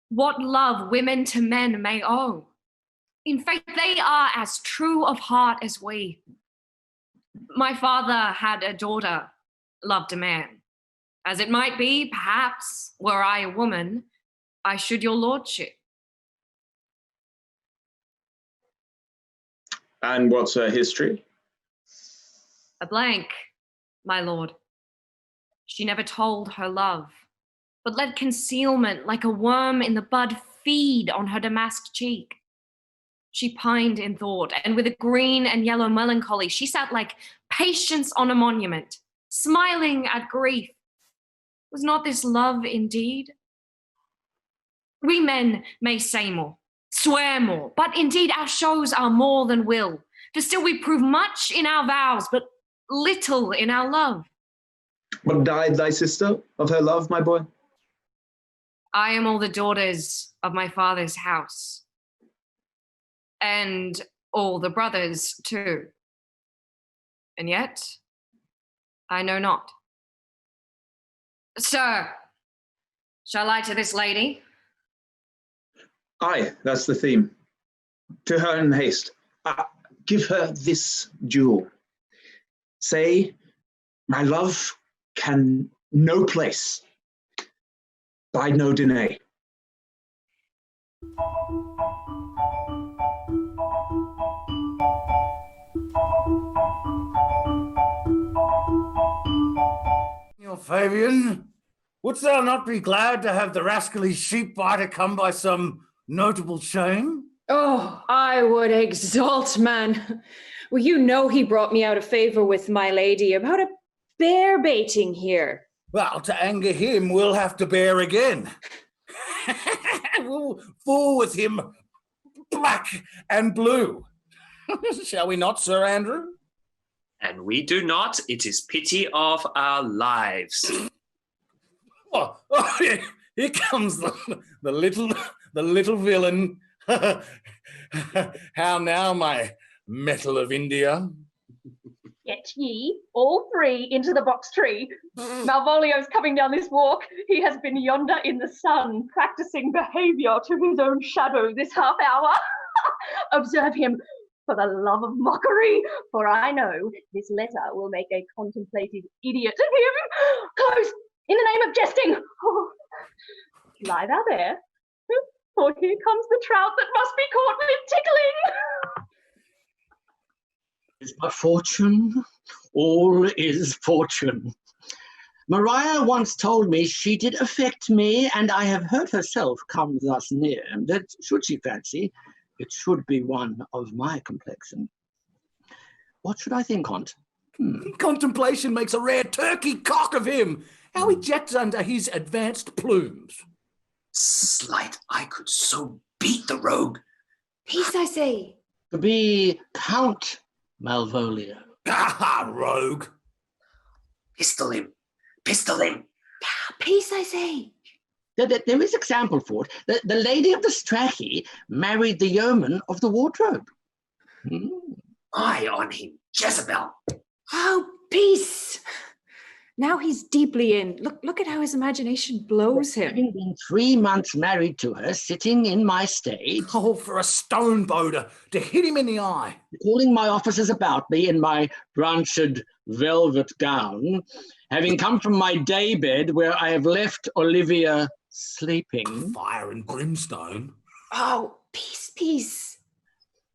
what love women to men may owe. In faith, they are as true of heart as we. My father had a daughter, loved a man. As it might be, perhaps, were I a woman, I should your lordship. And what's her history? A blank, my lord. She never told her love, but let concealment like a worm in the bud feed on her damask cheek. She pined in thought, and with a green and yellow melancholy, she sat like patience on a monument, smiling at grief. Was not this love indeed? We men may say more, swear more, but indeed our shows are more than will. For still we prove much in our vows, but little in our love. What died thy sister of her love, my boy? I am all the daughters of my father's house. And all the brothers too. And yet, I know not. Sir, shall I to this lady? Aye, that's the theme. To her in haste. Give her this jewel. Say, my love can no place. Bide no denay. Fabian, wouldst thou not be glad to have the rascally sheep biter come by some notable shame? Oh, I would exult, man. Well, you know he brought me out of favour with my lady about a bear baiting here. Well, to anger him, we'll have to bear again. We'll fall with him black and blue. Shall we not, Sir Andrew? And we do not. It is pity of our lives. Oh, here comes the little villain. How now, my metal of India? Get ye, all three, into the box tree. Malvolio's coming down this walk. He has been yonder in the sun, practicing behaviour to his own shadow this half hour. Observe him, for the love of mockery, for I know this letter will make a contemplative idiot of him. Close, in the name of jesting. Oh, lie thou there, for here comes the trout that must be caught with tickling. Is but fortune, all is fortune. Maria once told me she did affect me, and I have heard herself come thus near, that should she fancy, it should be one of my complexion. What should I think on't? Contemplation makes a rare turkey cock of him. How he jets under his advanced plumes. Slight, I could so beat the rogue. Peace, I say. To be Count Malvolio. Ah, rogue. Pistol him. Pistol him. Peace, I say. There is example for it. The lady of the Strachey married the yeoman of the wardrobe. Eye on him, Jezebel. Oh, peace. Now he's deeply in. Look at how his imagination blows him. Having been 3 months married to her, sitting in my state. Oh, for a stone boulder to hit him in the eye. Calling my officers about me in my branched velvet gown, having come from my daybed where I have left Olivia sleeping. Fire and brimstone. Oh, peace.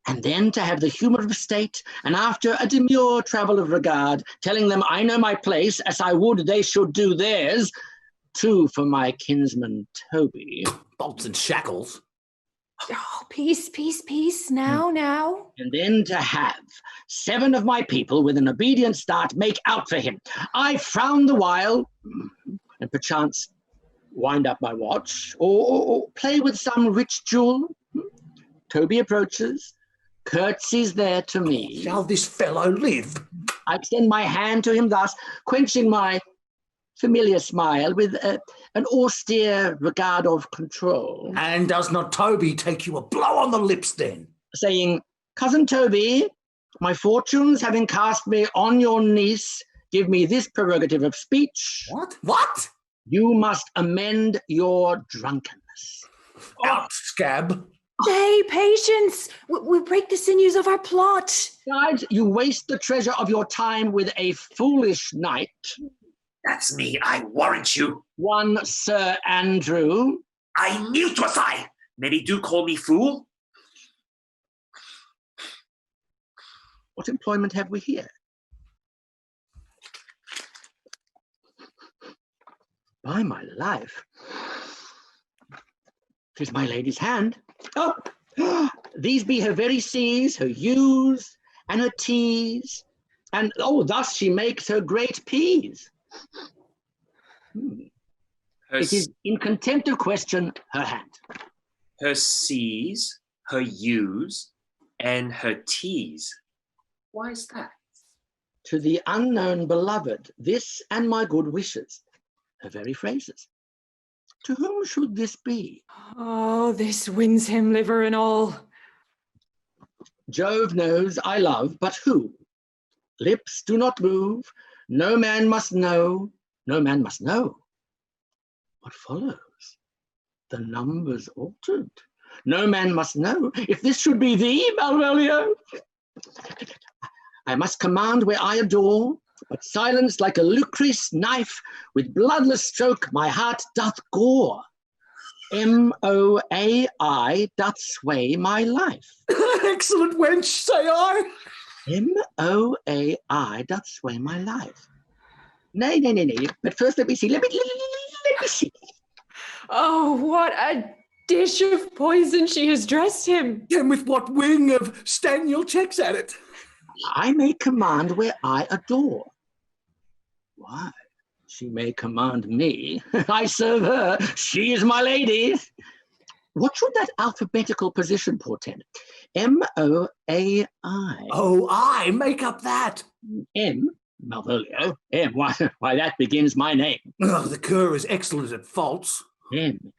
And then to have the humour of state, and after a demure travel of regard, telling them I know my place, as I would they should do theirs, too for my kinsman Toby. Bolts and shackles. Oh, peace, now. And then to have 7 of my people with an obedient start make out for him. I frown the while, and perchance wind up my watch, or play with some rich jewel. Toby approaches, curtsies there to me. Shall this fellow live? I extend my hand to him thus, quenching my familiar smile with an austere regard of control. And does not Toby take you a blow on the lips then? Saying, Cousin Toby, my fortunes having cast me on your niece, give me this prerogative of speech. What? You must amend your drunkenness. Out, scab. Nay, patience. We break the sinews of our plot. Besides, you waste the treasure of your time with a foolish knight. That's me, I warrant you. One Sir Andrew. I knew 'twas I. Many do call me fool. What employment have we here? By my life, 'tis my lady's hand. Oh, these be her very C's, her U's, and her T's, and thus she makes her great P's. It is in contempt of question her hand. Her C's, her U's, and her T's. Why is that? To the unknown beloved, this and my good wishes, her very phrases. To whom should this be? Oh, this wins him liver and all. Jove knows I love, but who? Lips do not move, no man must know, no man must know. What follows? The numbers altered. No man must know. If this should be thee, Malvolio, I must command where I adore, but silence like a Lucrece knife, with bloodless stroke my heart doth gore. M-O-A-I doth sway my life. Excellent wench, say I. M-O-A-I doth sway my life. Nay, but first let me see, let me see. Oh, what a dish of poison she has dressed him. And with what wing of Staniel checks at it? I may command where I adore. Why? She may command me. I serve her. She is my lady. What should that alphabetical position portend? M-O-A-I. Oh, I make up that. M, Malvolio. M, why that begins my name. Oh, the cur is excellent at faults. M.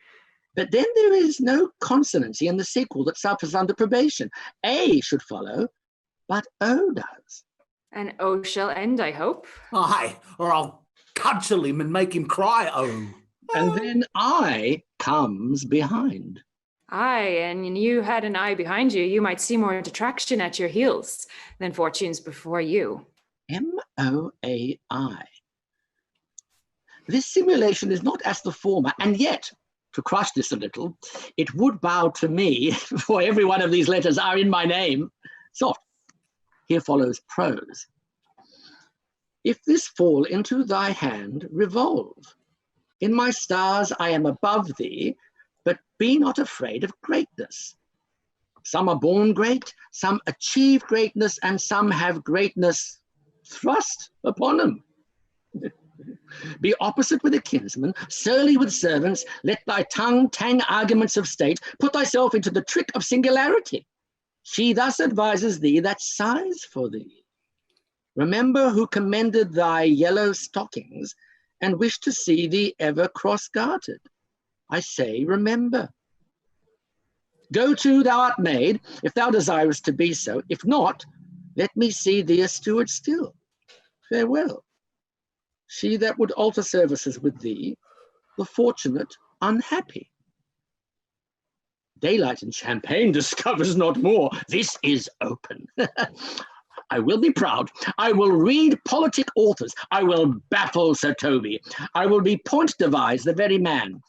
But then there is no consonancy in the sequel that suffers under probation. A should follow, but O does. And O shall end, I hope. Aye, or I'll cudgel him and make him cry, oh. And then I comes behind. Aye, and you had an eye behind you, you might see more detraction at your heels than fortunes before you. M-O-A-I. This simulation is not as the former, and yet, to crush this a little, it would bow to me, for every one of these letters are in my name. Soft. Here follows prose. If this fall into thy hand, revolve. In my stars I am above thee, but be not afraid of greatness. Some are born great, some achieve greatness, and some have greatness thrust upon them. Be opposite with a kinsman, surly with servants, let thy tongue tang arguments of state, put thyself into the trick of singularity. She thus advises thee that sighs for thee. Remember who commended thy yellow stockings, and wish to see thee ever cross-gartered. I say, remember. Go to, thou art made, if thou desirest to be so. If not, let me see thee a steward still. Farewell. She that would alter services with thee, the fortunate unhappy. Daylight and champagne discovers not more. This is open. I will be proud. I will read politic authors. I will baffle Sir Toby. I will be point devise the very man.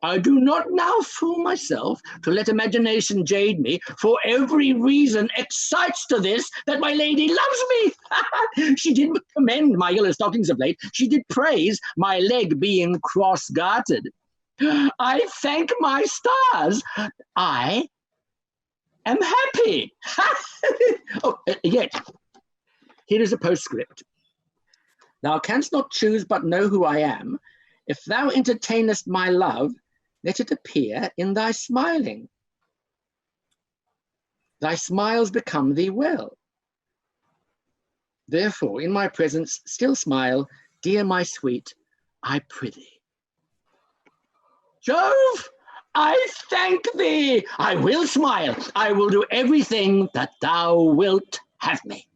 I do not now fool myself to let imagination jade me, for every reason excites to this that my lady loves me. She did commend my yellow stockings of late. She did praise my leg being cross-gartered. I thank my stars. I am happy. Yet, here is a postscript. Thou canst not choose but know who I am. If thou entertainest my love, let it appear in thy smiling. Thy smiles become thee well. Therefore, in my presence, still smile, dear my sweet, I prithee. Jove, I thank thee. I will smile. I will do everything that thou wilt have me.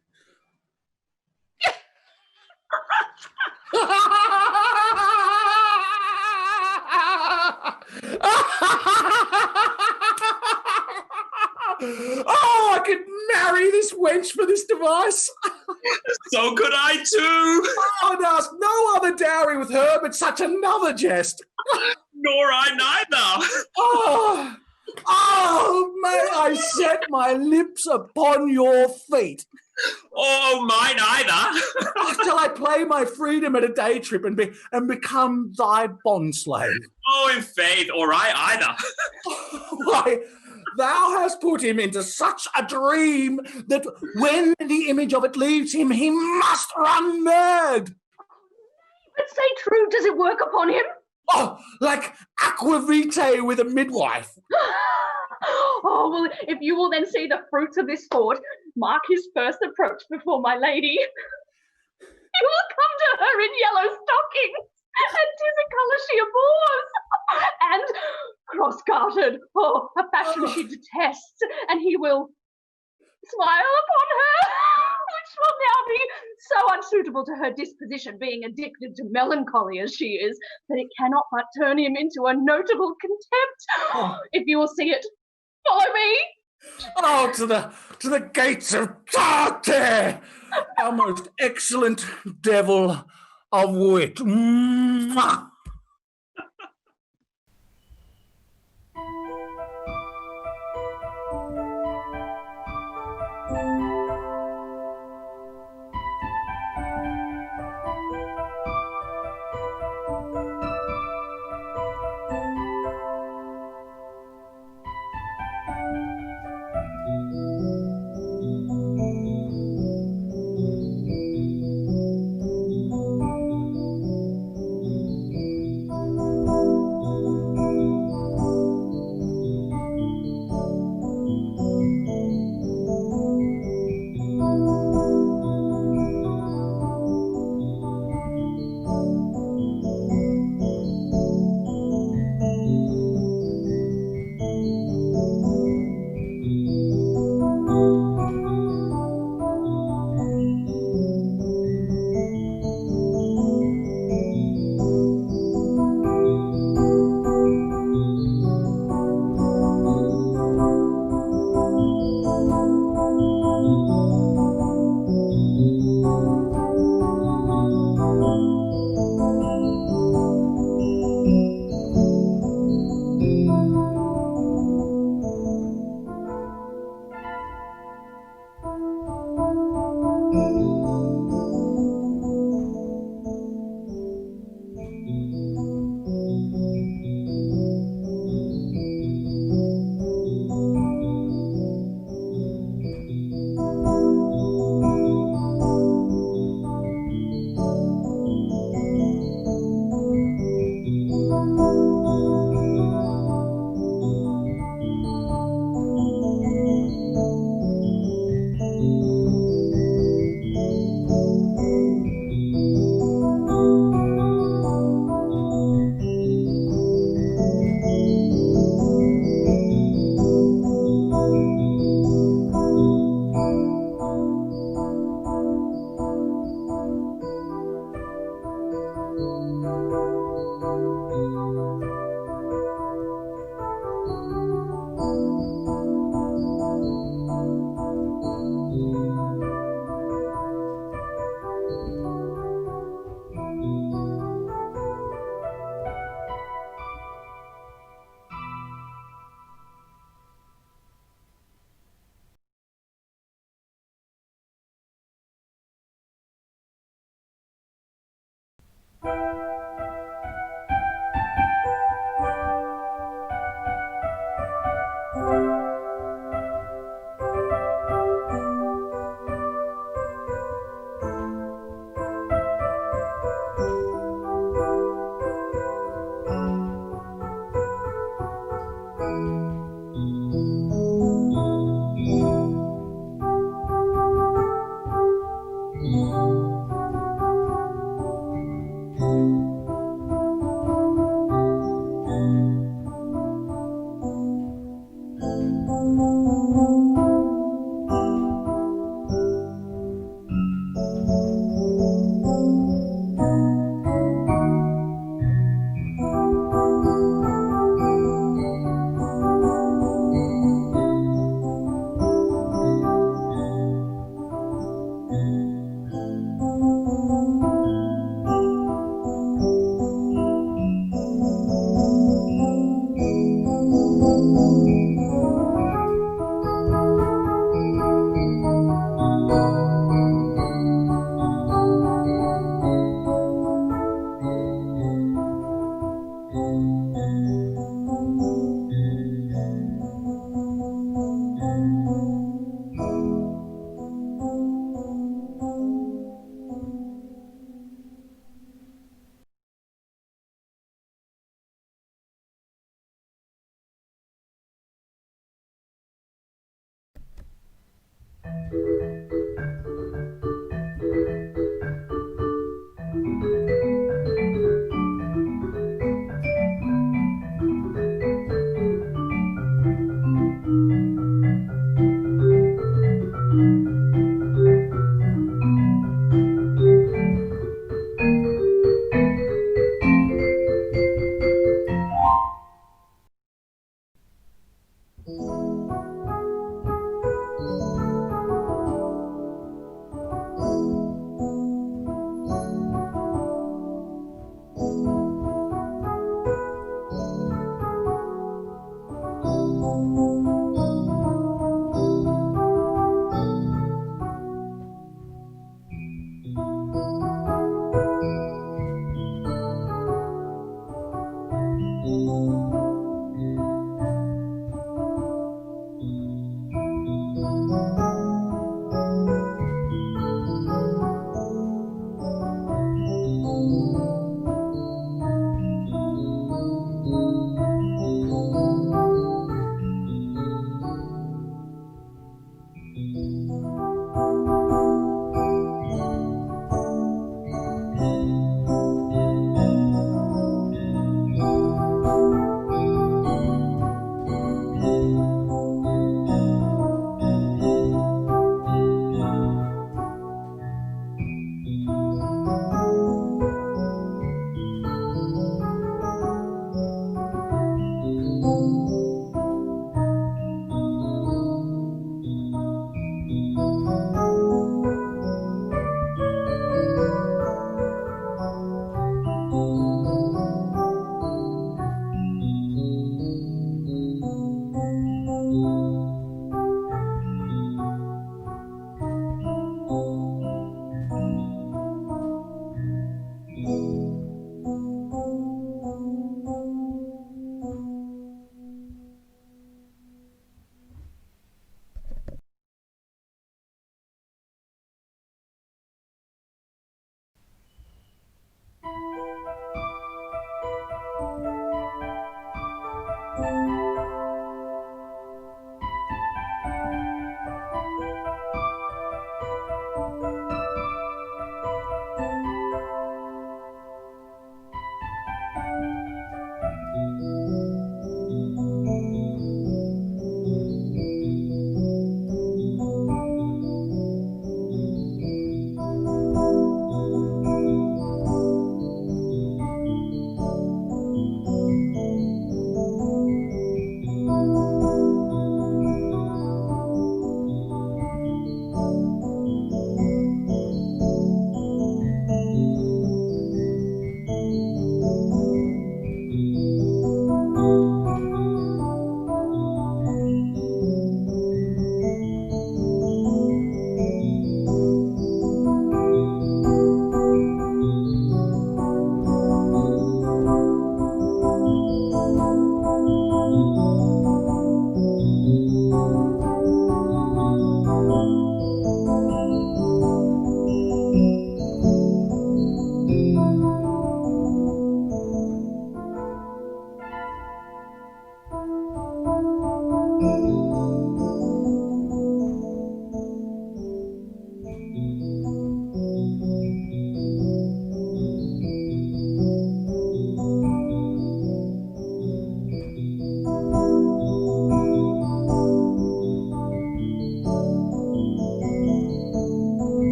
Oh, I could marry this wench for this device. So could I too. I would ask no other dowry with her but such another jest. Nor I neither. Oh, may I set my lips upon your feet. Oh, mine either. Shall I play my freedom at a day trip and become thy bondslave? Oh, in faith, or I either. Why, thou hast put him into such a dream that when the image of it leaves him, he must run mad. But say true, does it work upon him? Oh, like aquavitae with a midwife. Oh, well, if you will then see the fruits of this sport, mark his first approach before my lady. He will come to her in yellow stockings, and 'tis a colour she abhors, and cross-gartered, a fashion she detests, and he will smile upon her, which will now be so unsuitable to her disposition, being addicted to melancholy as she is, that it cannot but turn him into a notable contempt. If you will see it, follow me. Oh, to the gates of Tartare, our most excellent devil of wit. Mwah!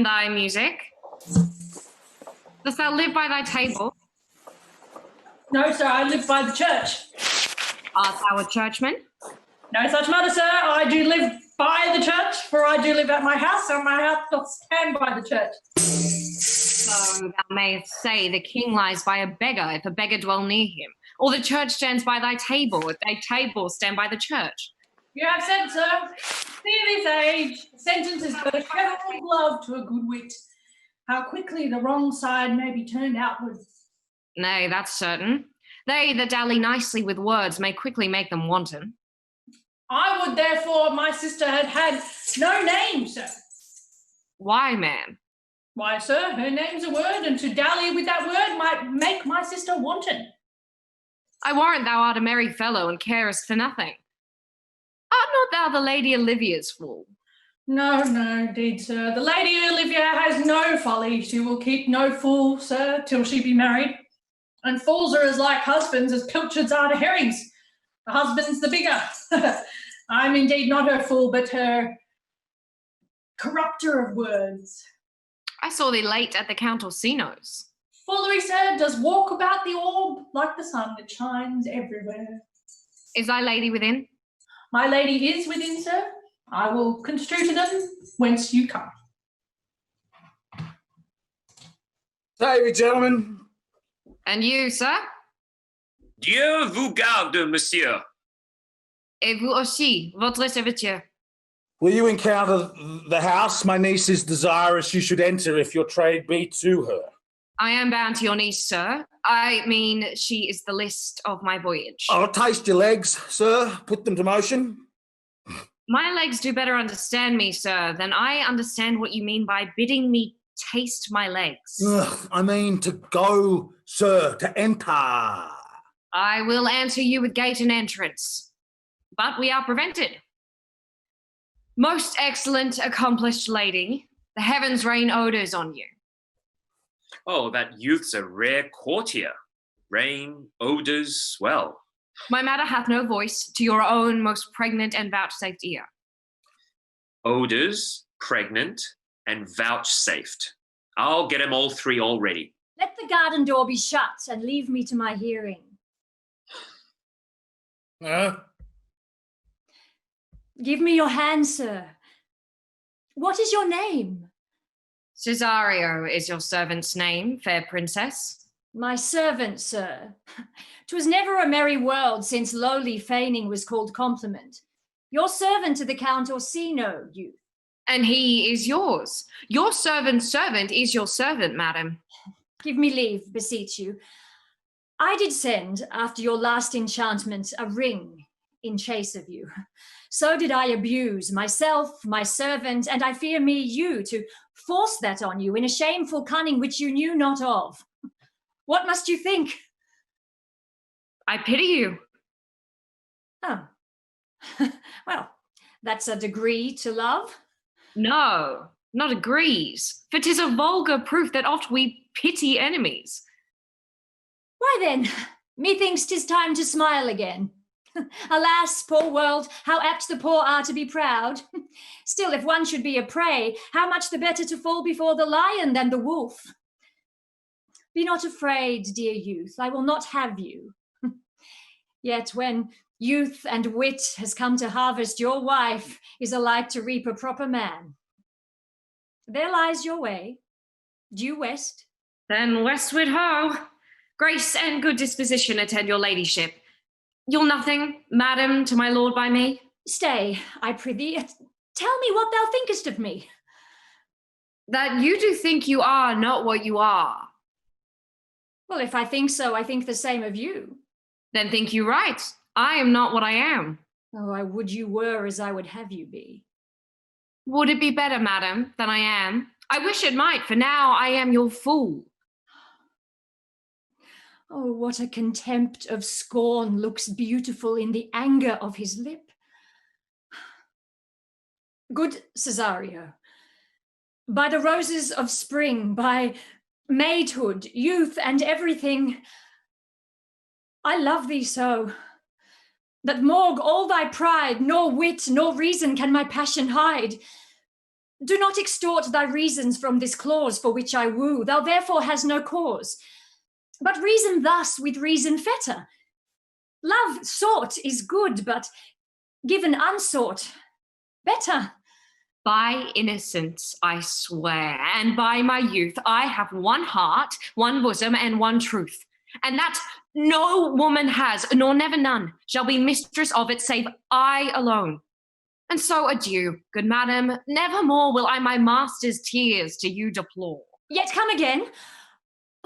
and thy music? Dost thou live by thy table? No, sir, I live by the church. Art thou a churchman? No such matter, sir. I do live by the church, for I do live at my house, and my house doth stand by the church. So thou mayest say the king lies by a beggar if a beggar dwell near him, or the church stands by thy table if thy table stand by the church. You have said, sir. See this age, a sentence is but a careful glove to a good wit. How quickly the wrong side may be turned outwards. Nay, that's certain. They that dally nicely with words may quickly make them wanton. I would therefore my sister had no name, sir. Why, man? Why, sir, her name's a word, and to dally with that word might make my sister wanton. I warrant thou art a merry fellow and carest for nothing. Art not thou the Lady Olivia's fool? No, indeed, sir. The Lady Olivia has no folly. She will keep no fool, sir, till she be married. And fools are as like husbands as pilchards are to herrings. The husband's the bigger. I'm indeed not her fool, but her corrupter of words. I saw thee late at the Count Orsino's. Foolery, sir, does walk about the orb like the sun that shines everywhere. Is thy lady within? My lady is within, sir. I will construe to them whence you come. Hey, gentlemen. And you, sir? Dieu vous garde, monsieur. Et vous aussi, votre serviteur. Will you encounter the house my niece is desirous you should enter if your trade be to her? I am bound to your niece, sir. I mean, she is the list of my voyage. I'll taste your legs, sir. Put them to motion. My legs do better understand me, sir, than I understand what you mean by bidding me taste my legs. I mean to go, sir, to enter. I will answer you with gate and entrance, but we are prevented. Most excellent, accomplished lady, the heavens rain odours on you. Oh, that youth's a rare courtier. Rain, odours, swell. My matter hath no voice to your own most pregnant and vouchsafed ear. Odours, pregnant, and vouchsafed. I'll get 'em all three already. Let the garden door be shut and leave me to my hearing. Give me your hand, sir. What is your name? Cesario is your servant's name, fair princess. My servant, sir. 'Twas never a merry world since lowly feigning was called compliment. Your servant to the Count Orsino, youth. And he is yours. Your servant's servant is your servant, madam. Give me leave, beseech you. I did send, after your last enchantment, a ring in chase of you. So did I abuse myself, my servant, and I fear me you, to force that on you in a shameful cunning which you knew not of. What must you think? I pity you. Oh. Well, that's a degree to love. No, not agrees, for 'tis a vulgar proof that oft we pity enemies. Why then, methinks 'tis time to smile again. Alas, poor world, how apt the poor are to be proud. Still, if one should be a prey, how much the better to fall before the lion than the wolf. Be not afraid, dear youth, I will not have you. Yet when youth and wit has come to harvest, your wife is alike to reap a proper man. There lies your way, due west. Then westward ho! Grace and good disposition attend your ladyship. You'll nothing, madam, to my lord by me? Stay, I prithee, tell me what thou thinkest of me. That you do think you are not what you are. Well, if I think so, I think the same of you. Then think you right. I am not what I am. Oh, I would you were as I would have you be. Would it be better, madam, than I am? I wish it might, for now I am your fool. Oh, what a contempt of scorn looks beautiful in the anger of his lip. Good Cesario, by the roses of spring, by maidhood, youth, and everything, I love thee so, that morgue all thy pride, nor wit, nor reason can my passion hide. Do not extort thy reasons from this clause for which I woo, thou therefore hast no cause. But reason thus with reason fetter. Love sought is good, but given unsought, better. By innocence, I swear, and by my youth, I have one heart, one bosom, and one truth, and that no woman has, nor never none, shall be mistress of it, save I alone. And so adieu, good madam, never more will I my master's tears to you deplore. Yet come again,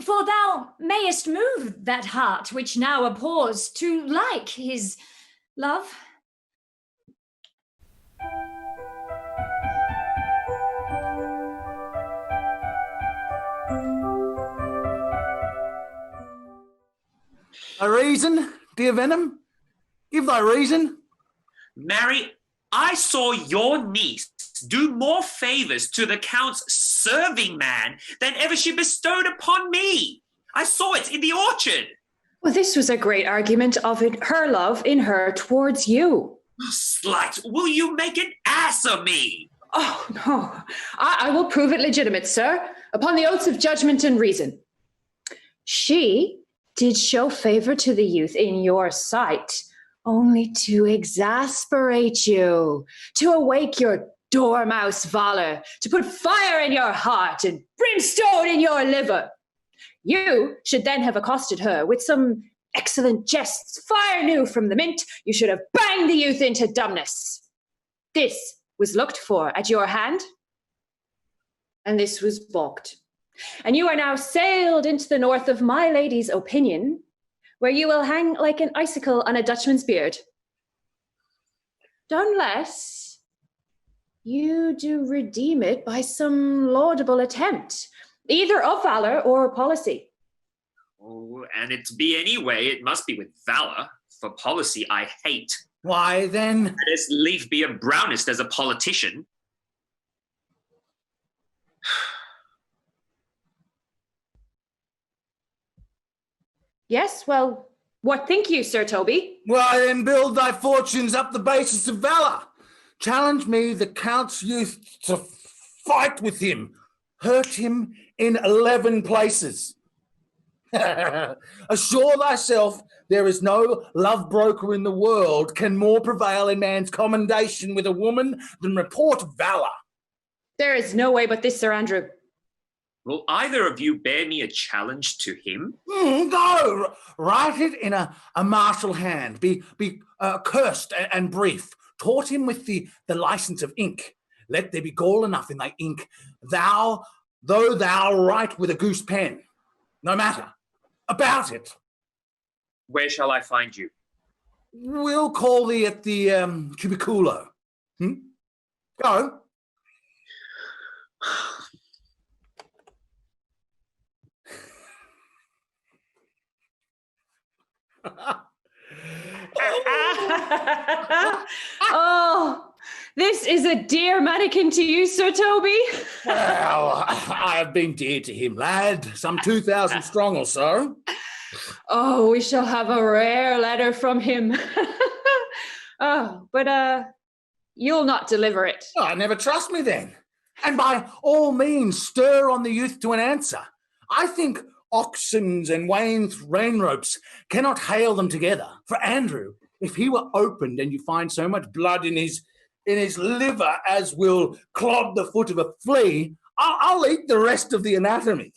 for thou mayest move that heart which now abhors to like his love. Thy reason, dear Venom? Give thy reason. Mary, I saw your niece do more favours to the Count's serving man than ever she bestowed upon me. I saw it in the orchard. Well, this was a great argument of her love in her towards you. Slut, will you make an ass of me? Oh, no. I will prove it legitimate, sir, upon the oaths of judgment and reason. She did show favour to the youth in your sight, only to exasperate you, to awake your dormouse valour, to put fire in your heart and brimstone in your liver. You should then have accosted her with some excellent jests, fire new from the mint. You should have banged the youth into dumbness. This was looked for at your hand, and this was balked. And you are now sailed into the north of my lady's opinion, where you will hang like an icicle on a Dutchman's beard. Unless you do redeem it by some laudable attempt, either of valour or policy. Oh, and it be any way, it must be with valour, for policy I hate. Why then? Let us leave be a brownist as a politician. Yes, well, what think you, Sir Toby? Why then build thy fortunes up the basis of valour. Challenge me, the Count's youth, to fight with him. Hurt him in 11 places. Assure thyself there is no love broker in the world can more prevail in man's commendation with a woman than report valour. There is no way but this, Sir Andrew. Will either of you bear me a challenge to him? Go! Write it in a martial hand. Be cursed and brief. Taught him with the license of ink. Let there be gall enough in thy ink. Though thou write with a goose pen. No matter. About it. Where shall I find you? We'll call thee at the cubiculo. Go. Oh, this is a dear mannequin to you, Sir Toby. Well, I have been dear to him, lad. Some 2,000 strong or so. Oh, we shall have a rare letter from him. Oh, but you'll not deliver it. Oh, never trust me then. And by all means, stir on the youth to an answer. I think oxens and rein ropes cannot hail them together. For Andrew, if he were opened and you find so much blood in his liver as will clog the foot of a flea, I'll eat the rest of the anatomy.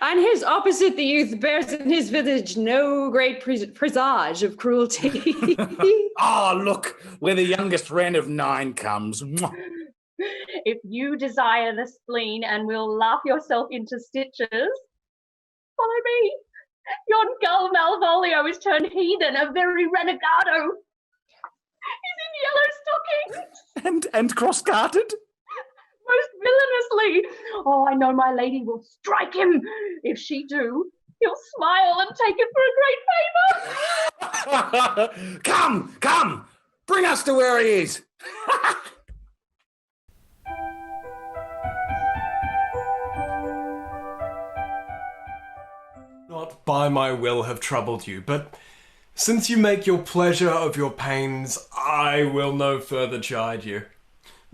And his opposite, the youth, bears in his visage no great presage of cruelty. Look, where the youngest wren of 9 comes. If you desire the spleen and will laugh yourself into stitches, follow me. Yon gull Malvolio is turned heathen, a very renegado. He's in yellow stockings. And cross-gartered? Most villainously. Oh, I know my lady will strike him. If she do, he'll smile and take it for a great favour. Come, bring us to where he is. Not by my will have troubled you, but since you make your pleasure of your pains, I will no further chide you.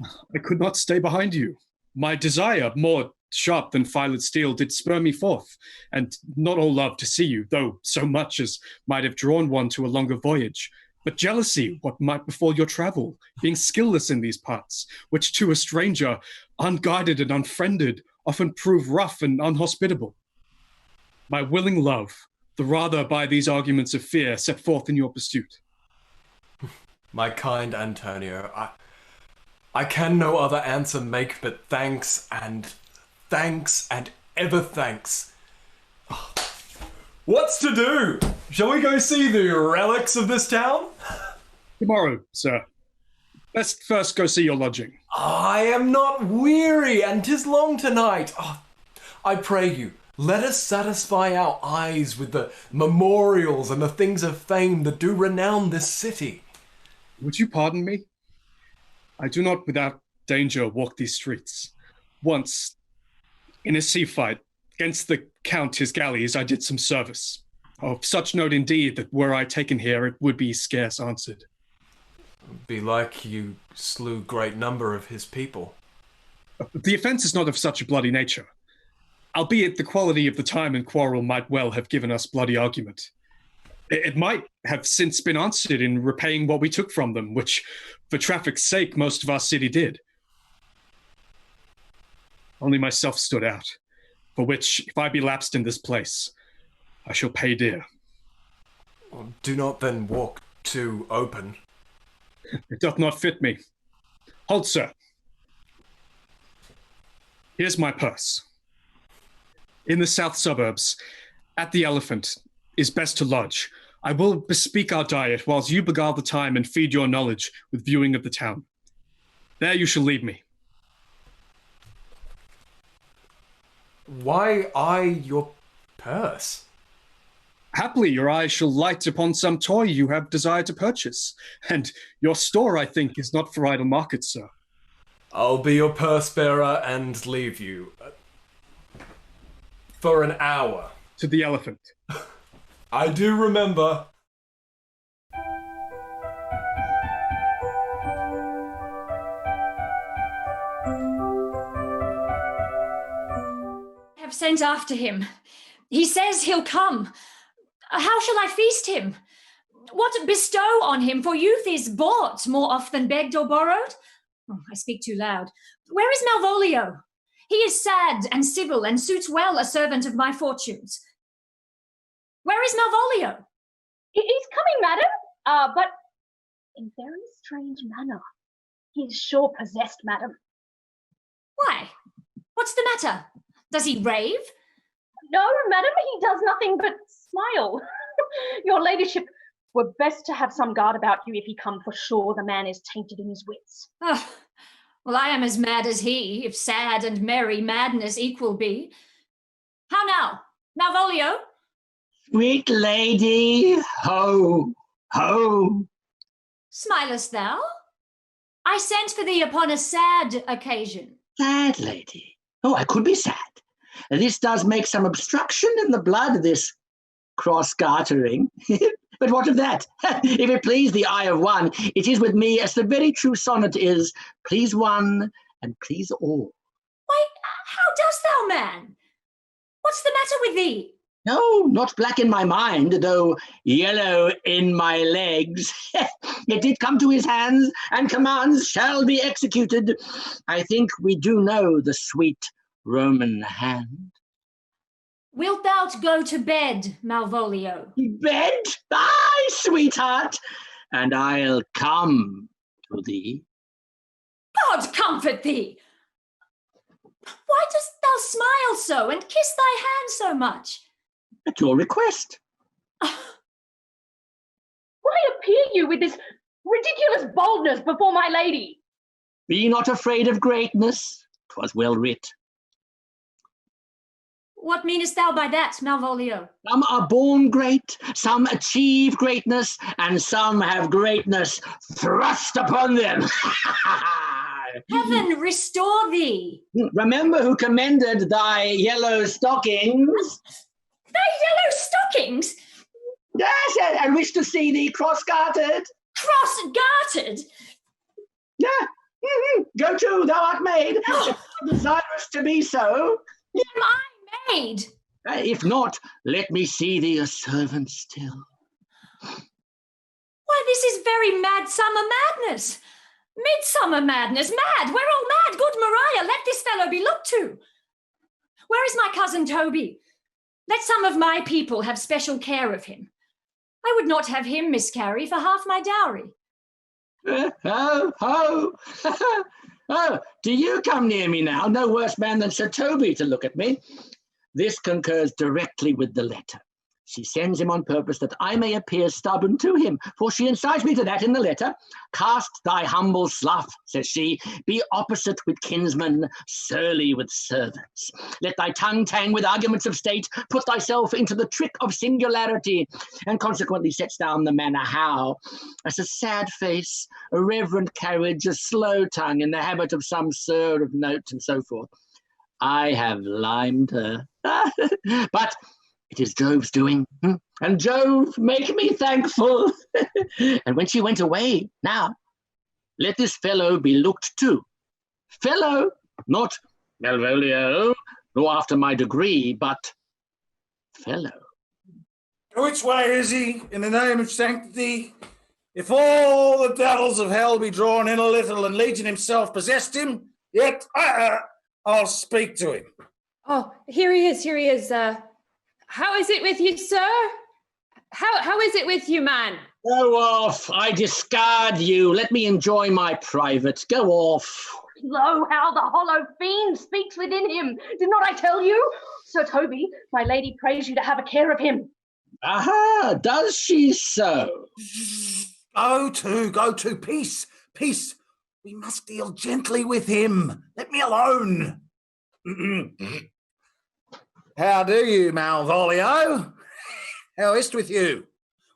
I could not stay behind you. My desire, more sharp than filed steel, did spur me forth, and not all love to see you, though so much as might have drawn one to a longer voyage, but jealousy, what might befall your travel, being skillless in these parts, which to a stranger, unguided and unfriended, often prove rough and unhospitable. My willing love, the rather by these arguments of fear, set forth in your pursuit. My kind Antonio, I can no other answer make but thanks and ever thanks. What's to do? Shall we go see the relics of this town? Tomorrow, sir. Let's first go see your lodging. I am not weary, and 'tis long tonight. I pray you, let us satisfy our eyes with the memorials and the things of fame that do renown this city. Would you pardon me? I do not without danger walk these streets. Once, in a sea fight, against the Count his galleys, I did some service. Of such note indeed that were I taken here, it would be scarce answered. Be like you slew great number of his people. The offence is not of such a bloody nature, albeit the quality of the time and quarrel might well have given us bloody argument. It might have since been answered in repaying what we took from them, which, for traffic's sake, most of our city did. Only myself stood out, for which, if I be lapsed in this place, I shall pay dear. Do not then walk too open. It doth not fit me. Hold, sir. Here's my purse. In the south suburbs, at the Elephant, is best to lodge. I will bespeak our diet, whilst you beguile the time and feed your knowledge with viewing of the town. There you shall leave me. Why your purse? Haply your eye shall light upon some toy you have desired to purchase, and your store, I think, is not for idle market, sir. I'll be your purse bearer and leave you. For an hour. To the Elephant. I do remember. I have sent after him. He says he'll come. How shall I feast him? What bestow on him? For youth is bought more oft than begged or borrowed. Oh, I speak too loud. Where is Malvolio? He is sad and civil and suits well a servant of my fortunes. Where is Malvolio? He's coming, madam, but in very strange manner. He's sure possessed, madam. Why? What's the matter? Does he rave? No, madam, he does nothing but smile. Your ladyship were best to have some guard about you if he come, for sure the man is tainted in his wits. Oh, well, I am as mad as he, if sad and merry madness equal be. How now, Malvolio? Sweet lady, ho, ho. Smilest thou? I sent for thee upon a sad occasion. Sad lady? Oh, I could be sad. This does make some obstruction in the blood, this cross-gartering. But what of that? If it please the eye of one, it is with me as the very true sonnet is, please one and please all. Why, how dost thou, man? What's the matter with thee? No, not black in my mind, though yellow in my legs. It did come to his hands, and commands shall be executed. I think we do know the sweet Roman hand. Wilt thou go to bed, Malvolio? Bed? Aye, sweetheart, and I'll come to thee. God comfort thee! Why dost thou smile so, and kiss thy hand so much? At your request. Why appear you with this ridiculous boldness before my lady? Be not afraid of greatness, 'twas well writ. What meanest thou by that, Malvolio? Some are born great, some achieve greatness, and some have greatness thrust upon them. Heaven restore thee. Remember who commended thy yellow stockings. Thy yellow stockings? Yes, and wish to see thee cross-gartered. Cross-gartered? Yeah, Go to, thou art maid. If thou desirest to be so. Am I maid? If not, let me see thee a servant still. Why, this is very mad summer madness. Midsummer madness, mad. We're all mad. Good Maria, let this fellow be looked to. Where is my cousin Toby? Let some of my people have special care of him. I would not have him miscarry for half my dowry. Oh, do you come near me now? No worse man than Sir Toby to look at me. This concurs directly with the letter. She sends him on purpose that I may appear stubborn to him, for she incites me to that in the letter. Cast thy humble slough, says she, be opposite with kinsmen, surly with servants. Let thy tongue tang with arguments of state, put thyself into the trick of singularity, and consequently sets down the manner how, as a sad face, a reverent carriage, a slow tongue, in the habit of some sir of note, and so forth. I have limed her. But it is Jove's doing, and Jove make me thankful. And when she went away, now, let this fellow be looked to. Fellow, not Malvolio, nor after my degree, but fellow. Which way is he, in the name of sanctity? If all the devils of hell be drawn in a little, and Legion himself possessed him, yet I'll speak to him. Oh, here he is. How is it with you, sir? How is it with you, man? Go off, I discard you. Let me enjoy my private. Go off. Lo, how the hollow fiend speaks within him. Did not I tell you? Sir Toby, my lady prays you to have a care of him. Aha, does she so? Go to, peace. We must deal gently with him. Let me alone. How do you, Malvolio? How is't with you?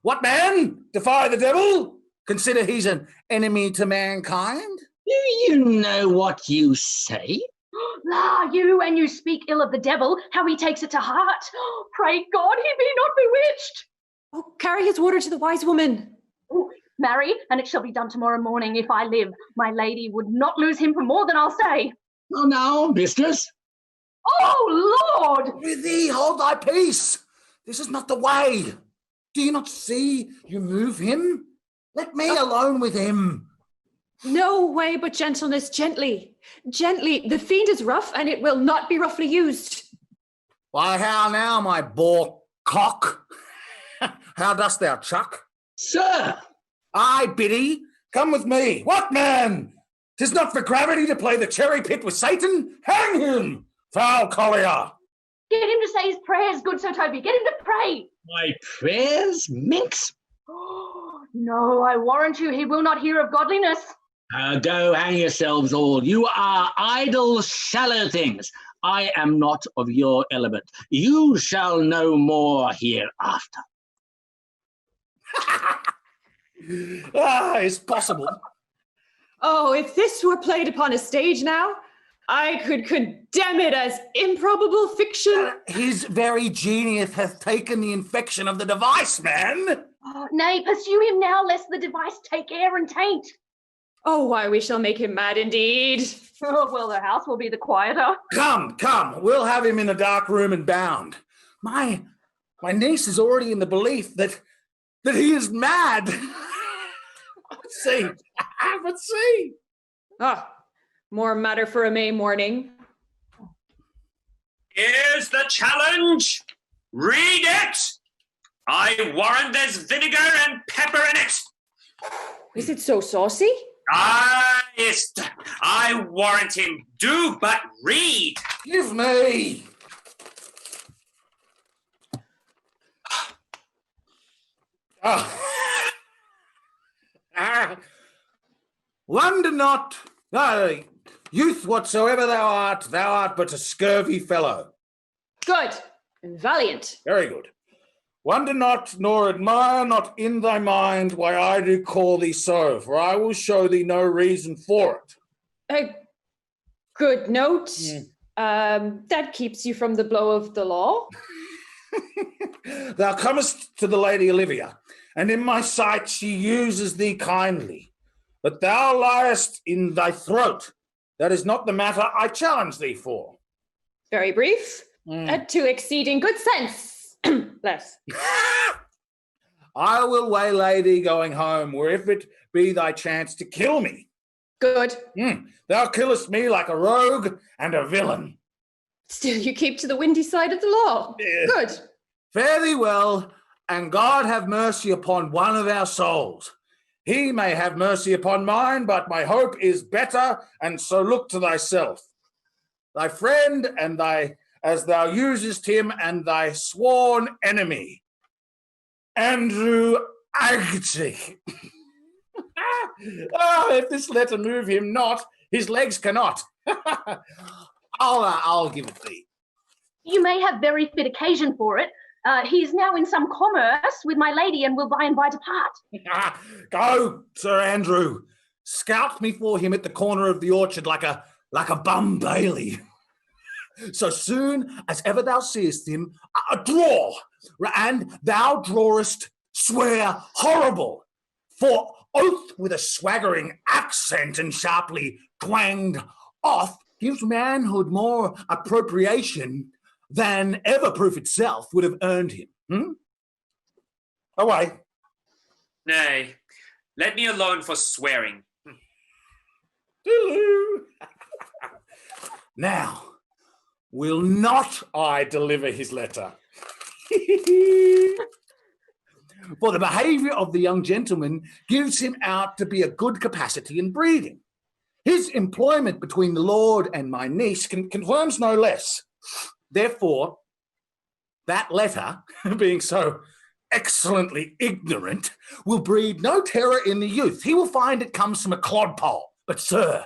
What, man? Defy the devil? Consider he's an enemy to mankind? Do you know what you say? La, you speak ill of the devil, how he takes it to heart. Pray God he be not bewitched. Oh, carry his water to the wise woman. Oh, marry, and it shall be done tomorrow morning if I live. My lady would not lose him for more than I'll say. Oh, now, mistress. Oh, Lord! Prithee, hold thy peace. This is not the way. Do you not see you move him? Let me alone with him. No way but gentleness, gently. Gently. The fiend is rough, and it will not be roughly used. Why, how now, my boar cock? How dost thou chuck? Sir! Aye, Biddy, come with me. What, man? 'Tis not for gravity to play the cherry pit with Satan. Hang him, foul collier. Get him to say his prayers, good Sir Toby. Get him to pray. My prayers, minx? No, I warrant you he will not hear of godliness. Go hang yourselves all. You are idle, shallow things. I am not of your element. You shall know more hereafter. It's possible. Oh, if this were played upon a stage now, I could condemn it as improbable fiction. His very genius hath taken the infection of the device, man. Oh, nay, pursue him now, lest the device take air and taint. Oh, why, we shall make him mad indeed. Oh, well, the house will be the quieter. Come, we'll have him in a dark room and bound. My niece is already in the belief that he is mad. Let's see. Ah, more matter for a May morning. Here's the challenge. Read it. I warrant there's vinegar and pepper in it. Is it so saucy? Yes, I warrant him. Do but read. Give me. Wonder not, youth whatsoever thou art but a scurvy fellow. Good and valiant. Very good. Wonder not, nor admire not in thy mind why I do call thee so, for I will show thee no reason for it. Good note. That keeps you from the blow of the law. Thou comest to the Lady Olivia, and in my sight she uses thee kindly. but thou liest in thy throat. That is not the matter I challenge thee for. Very brief. To exceeding good sense. Less. I will waylay thee going home, where if it be thy chance to kill me. Good. Thou killest me like a rogue and a villain. Still you keep to the windy side of the law. Good. Fare thee well, and God have mercy upon one of our souls. He may have mercy upon mine, but my hope is better, and so look to thyself. Thy friend and as thou usest him, and thy sworn enemy, Andrew Edric. If this letter move him not, his legs cannot. I'll give it thee. You may have very fit occasion for it. He is now in some commerce with my lady and will by and by depart. Go, Sir Andrew. Scout me for him at the corner of the orchard like a bum bailey. So soon as ever thou seest him, draw, and thou drawest, swear horrible, for oath with a swaggering accent and sharply twanged off gives manhood more appropriation than ever proof itself would have earned him. Away. Nay, let me alone for swearing. Now, will not I deliver his letter? For the behaviour of the young gentleman gives him out to be a good capacity in breeding. His employment between the lord and my niece confirms no less. Therefore, that letter, being so excellently ignorant, will breed no terror in the youth. He will find it comes from a clodpole. But, sir,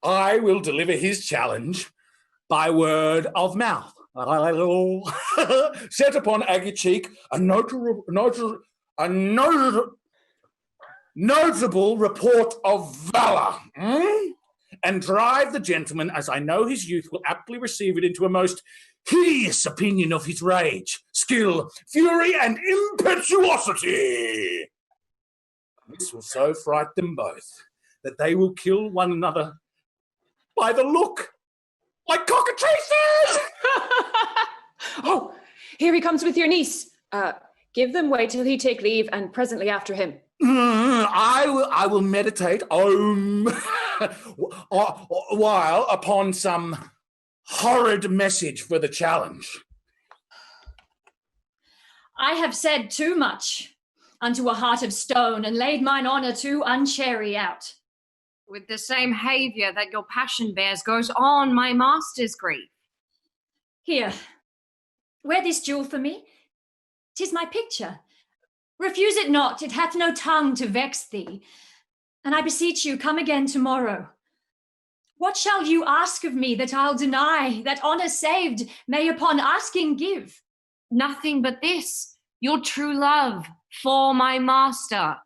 I will deliver his challenge by word of mouth. Set upon Aggie Cheek a notable report of valour, and drive the gentleman, as I know his youth will aptly receive it, into a most hideous opinion of his rage, skill, fury, and impetuosity. This will so fright them both that they will kill one another by the look, like cockatrices. Oh, here he comes with your niece. Give them way till he take leave, and presently after him. I will meditate while upon some horrid message for the challenge. I have said too much unto a heart of stone, and laid mine honour too unchary out. With the same haviour that your passion bears goes on my master's grief. Here, wear this jewel for me. 'Tis my picture. Refuse it not, it hath no tongue to vex thee. And I beseech you, come again tomorrow. What shall you ask of me that I'll deny, that honour saved may upon asking give? Nothing but this, your true love for my master.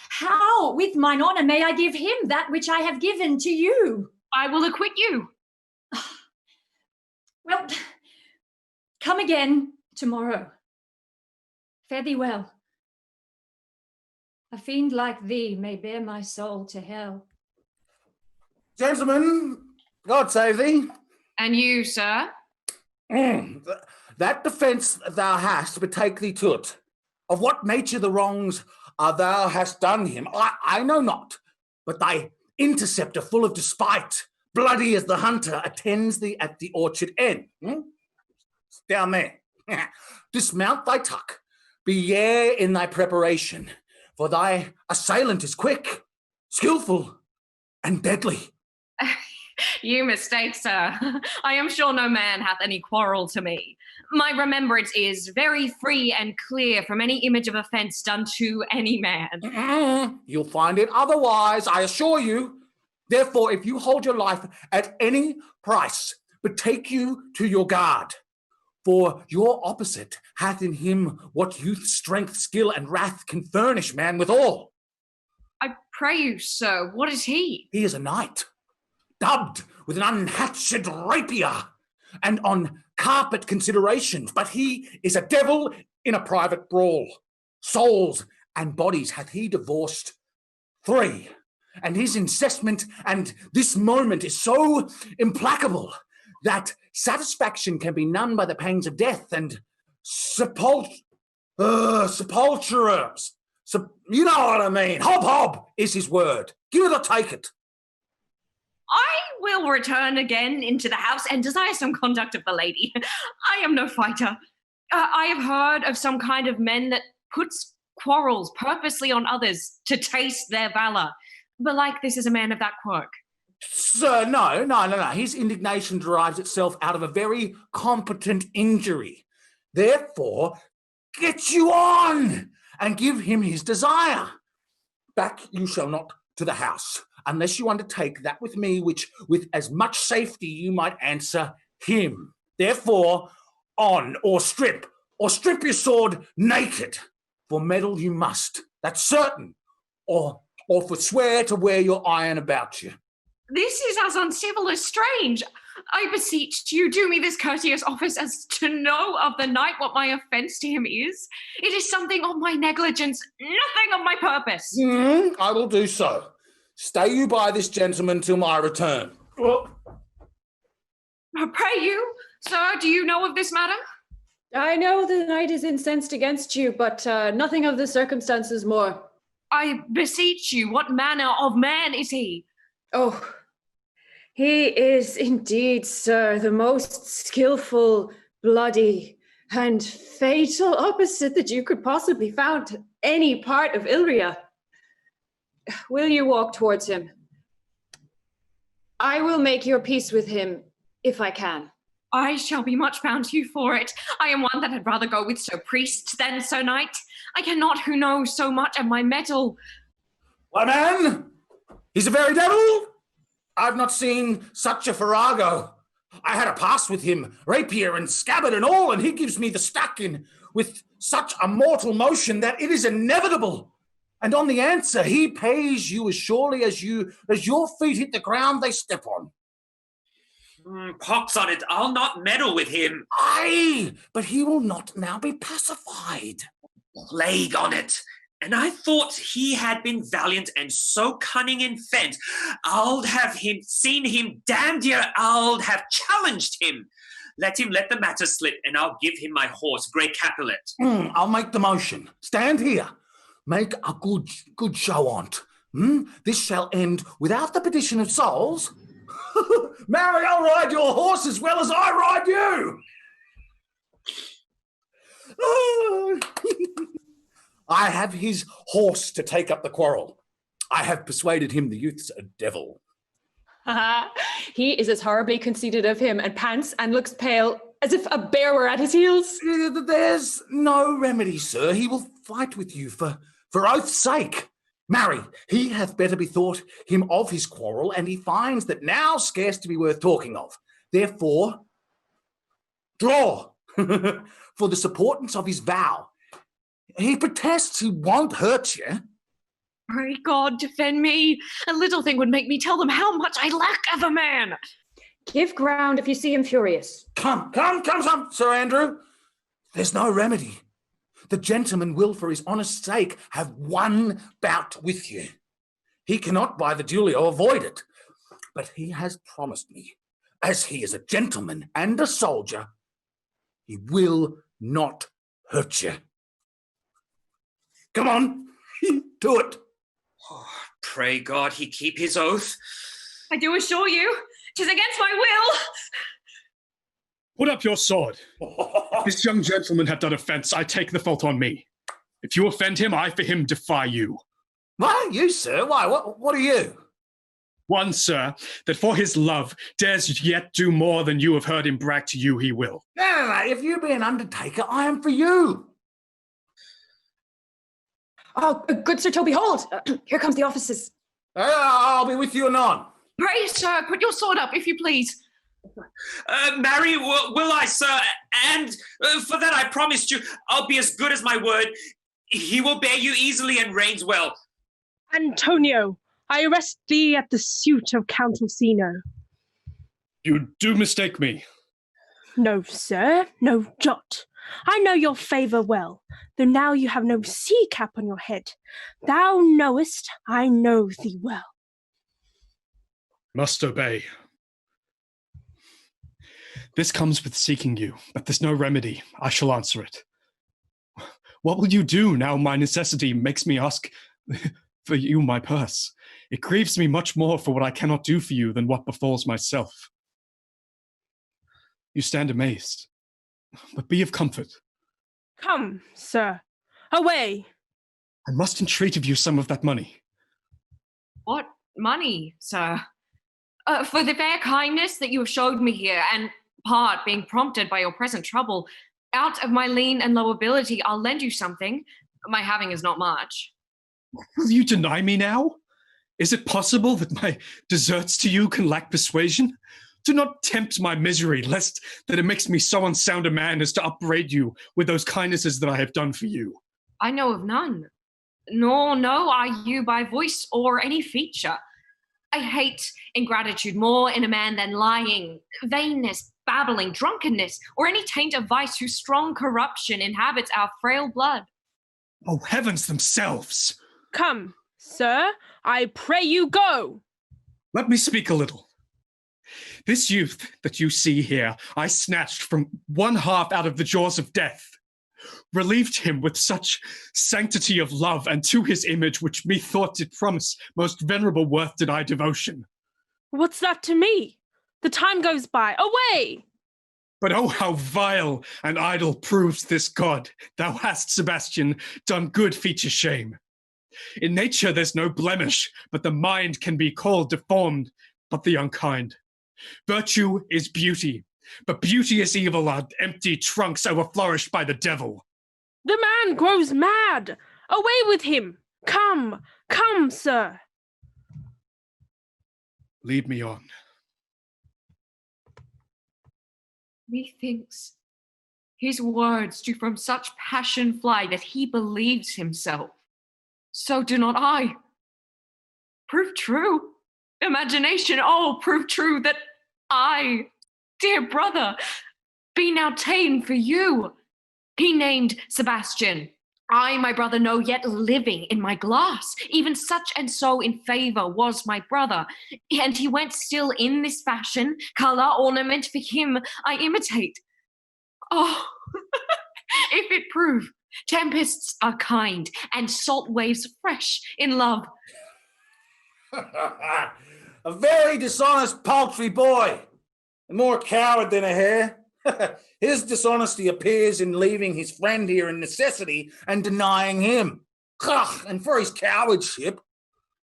How, with mine honour, may I give him that which I have given to you? I will acquit you. Well, come again tomorrow. Fare thee well. A fiend like thee may bear my soul to hell. Gentlemen, God save thee. And you, sir? That defence thou hast betake thee to't. Of what nature the wrongs thou hast done him, I know not, but thy interceptor full of despite, bloody as the hunter, attends thee at the orchard end. Down there. Dismount thy tuck. Be yare in thy preparation, for thy assailant is quick, skillful, and deadly. You mistake, sir. I am sure no man hath any quarrel to me. My remembrance is very free and clear from any image of offence done to any man. You'll find it otherwise, I assure you. Therefore, if you hold your life at any price, betake you to your guard. For your opposite hath in him what youth, strength, skill, and wrath can furnish man withal. I pray you, sir, what is he? He is a knight, dubbed with an unhatched rapier, and on carpet considerations, but he is a devil in a private brawl. Souls and bodies hath he divorced 3. And his incessant and this moment is so implacable that satisfaction can be none by the pangs of death and sepulturers. You know what I mean. Hob is his word. Give it or take it. I will return again into the house and desire some conduct of the lady. I am no fighter. I have heard of some kind of men that puts quarrels purposely on others to taste their valor. But like this is a man of that quirk. Sir, no. His indignation derives itself out of a very competent injury. Therefore, get you on and give him his desire. Back you shall not to the house, unless you undertake that with me which with as much safety you might answer him. Therefore, on, or strip your sword naked. For meddle you must, that's certain, or for swear to wear your iron about you. This is as uncivil as strange. I beseech you, do me this courteous office as to know of the knight what my offence to him is. It is something of my negligence, nothing of my purpose. I will do so. Stay you by this gentleman till my return. Well, pray you, sir, do you know of this matter? I know the knight is incensed against you, but nothing of the circumstances more. I beseech you, what manner of man is he? Oh, he is indeed, sir, the most skillful, bloody, and fatal opposite that you could possibly found any part of Illyria. Will you walk towards him? I will make your peace with him, if I can. I shall be much bound to you for it. I am one that had rather go with Sir Priest than Sir Knight. I cannot who knows so much of my mettle. Why, man, he's a very devil. I've not seen such a farrago. I had a pass with him, rapier and scabbard and all, and he gives me the stocking with such a mortal motion that it is inevitable. And on the answer, he pays you as surely as your feet hit the ground they step on. Pox on it, I'll not meddle with him. Aye, but he will not now be pacified. Plague on it. And I thought he had been valiant and so cunning in fent. I'll have seen him damned here, I'll have challenged him. Let him let the matter slip, and I'll give him my horse, Grey Capulet. I'll make the motion. Stand here. Make a good show on't. This shall end without the perdition of souls. Mary, I'll ride your horse as well as I ride you. I have his horse to take up the quarrel. I have persuaded him the youth's a devil. He is as horribly conceited of him and pants and looks pale as if a bear were at his heels. There's no remedy, sir. He will fight with you for oath's sake. Marry, he hath better bethought him of his quarrel, and he finds that now scarce to be worth talking of. Therefore, draw for the supportance of his vow. He protests he won't hurt you. Pray God defend me. A little thing would make me tell them how much I lack of a man. Give ground if you see him furious. Come, Sir Andrew. There's no remedy. The gentleman will, for his honest sake, have one bout with you. He cannot by the Julio avoid it, but he has promised me, as he is a gentleman and a soldier, he will not hurt you. Come on, do it. Oh, pray God he keep his oath. I do assure you, 'tis against my will. Put up your sword. This young gentleman hath done offence. I take the fault on me. If you offend him, I for him defy you. Why, you, sir? Why, what are you? One, sir, that for his love dares yet do more than you have heard him brag to you he will. No. If you be an undertaker, I am for you. Oh, good Sir Toby, hold. Here comes the officers. I'll be with you anon. Pray, sir, put your sword up, if you please. Marry, will I, sir? And for that I promised you, I'll be as good as my word. He will bear you easily and reigns well. Antonio, I arrest thee at the suit of Count Orsino. You do mistake me. No, sir, no jot. I know your favour well, though now you have no sea cap on your head. Thou knowest I know thee well. Must obey. This comes with seeking you, but there's no remedy. I shall answer it. What will you do now my necessity makes me ask for you my purse? It grieves me much more for what I cannot do for you than what befalls myself. You stand amazed, but be of comfort. Come, sir, away. I must entreat of you some of that money. What money, sir? For the fair kindness that you have showed me here, and part being prompted by your present trouble, out of my lean and low ability, I'll lend you something. My having is not much. Will you deny me now? Is it possible that my deserts to you can lack persuasion? Do not tempt my misery, lest that it makes me so unsound a man as to upbraid you with those kindnesses that I have done for you. I know of none, nor know I you by voice or any feature. I hate ingratitude more in a man than lying, vainness, babbling, drunkenness, or any taint of vice whose strong corruption inhabits our frail blood. Oh, heavens themselves! Come, sir, I pray you go. Let me speak a little. This youth that you see here, I snatched from one half out of the jaws of death, relieved him with such sanctity of love, and to his image, which methought did promise most venerable worth did I devotion. What's that to me? The time goes by. Away! But oh, how vile and idle proves this god. Thou hast, Sebastian, done good feature shame. In nature there's no blemish, but the mind can be called deformed, but the unkind. Virtue is beauty, but beauty is evil are empty trunks overflourished by the devil. The man grows mad. Away with him. Come, come, sir. Lead me on. Methinks his words do from such passion fly that he believes himself. So do not I. Prove true. Imagination, oh, prove true that I, dear brother, be now ta'en for you. He named Sebastian. I, my brother, know yet living in my glass. Even such and so in favour was my brother. And he went still in this fashion, colour, ornament for him I imitate. Oh, if it prove, tempests are kind and salt waves fresh in love. A very dishonest paltry boy, and more coward than a hare. His dishonesty appears in leaving his friend here in necessity and denying him. And for his cowardship.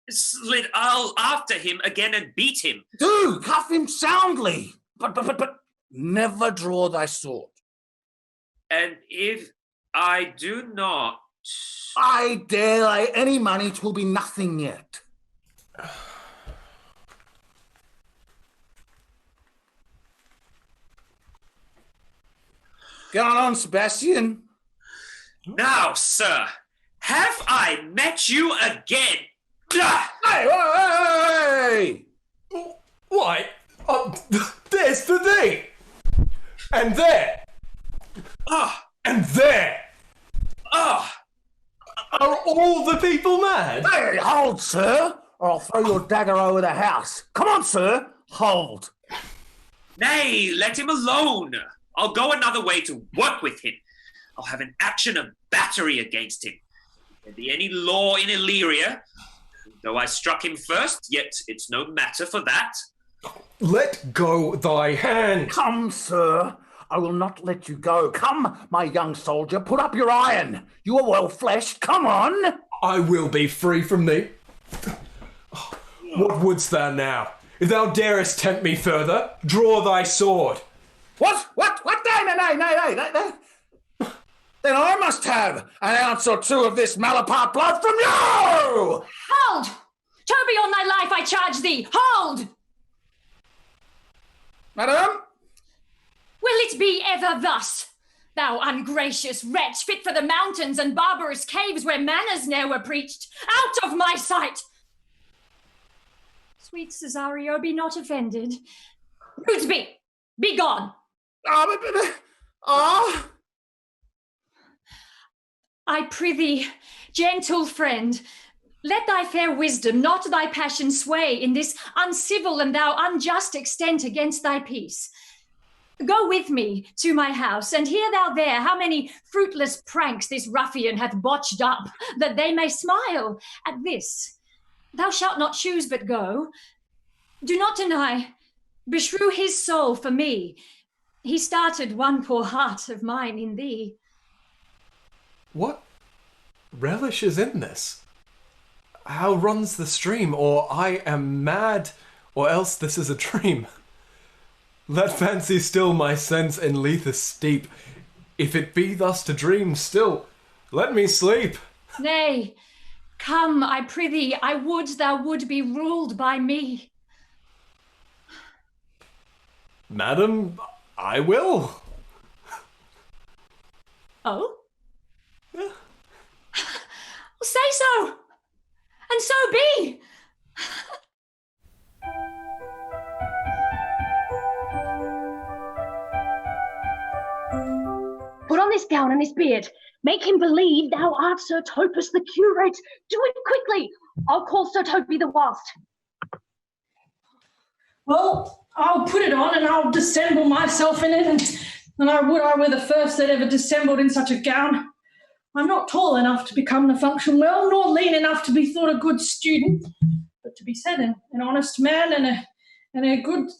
Slid, I'll after him again and beat him. Do, cuff him soundly, but never draw thy sword. And if I do not... I dare lay any money 'twill be nothing yet. Go on, Sebastian. Now, sir, have I met you again? Hey! Why? There's the thing! And there! And there! Are all the people mad? Hey, hold, sir, or I'll throw your dagger over the house. Come on, sir, hold. Nay, let him alone. I'll go another way to work with him. I'll have an action of battery against him. If there be any law in Illyria, though I struck him first, yet it's no matter for that. Let go thy hand. Come, sir, I will not let you go. Come, my young soldier, put up your iron. You are well fleshed, come on. I will be free from thee. What wouldst thou now? If thou darest tempt me further, draw thy sword. What? Nay. Then I must have an ounce or two of this Malapart blood from you! Hold! Toby, on thy life, I charge thee! Hold! Madam? Will it be ever thus? Thou ungracious wretch, fit for the mountains and barbarous caves where manners ne'er were preached, out of my sight! Sweet Cesario, be not offended. Rootsby, be gone! I prithee, gentle friend, let thy fair wisdom, not thy passion, sway in this uncivil and thou unjust extent against thy peace. Go with me to my house, and hear thou there how many fruitless pranks this ruffian hath botched up, that they may smile at this. Thou shalt not choose but go. Do not deny. Beshrew his soul for me. He started one poor heart of mine in thee. What relish is in this? How runs the stream? Or I am mad, or else this is a dream. Let fancy still my sense in Lethe steep. If it be thus to dream, still let me sleep. Nay, come, I prithee, I would thou would be ruled by me. Madam, I will. Oh? Yeah. Say so, and so be. Put on this gown and this beard. Make him believe thou art Sir Topus the curate. Do it quickly. I'll call Sir Toby the whilst. Well, I'll put it on and I'll dissemble myself in it, and I were the first that ever dissembled in such a gown. I'm not tall enough to become the function well, nor lean enough to be thought a good student, but to be said an honest man and a good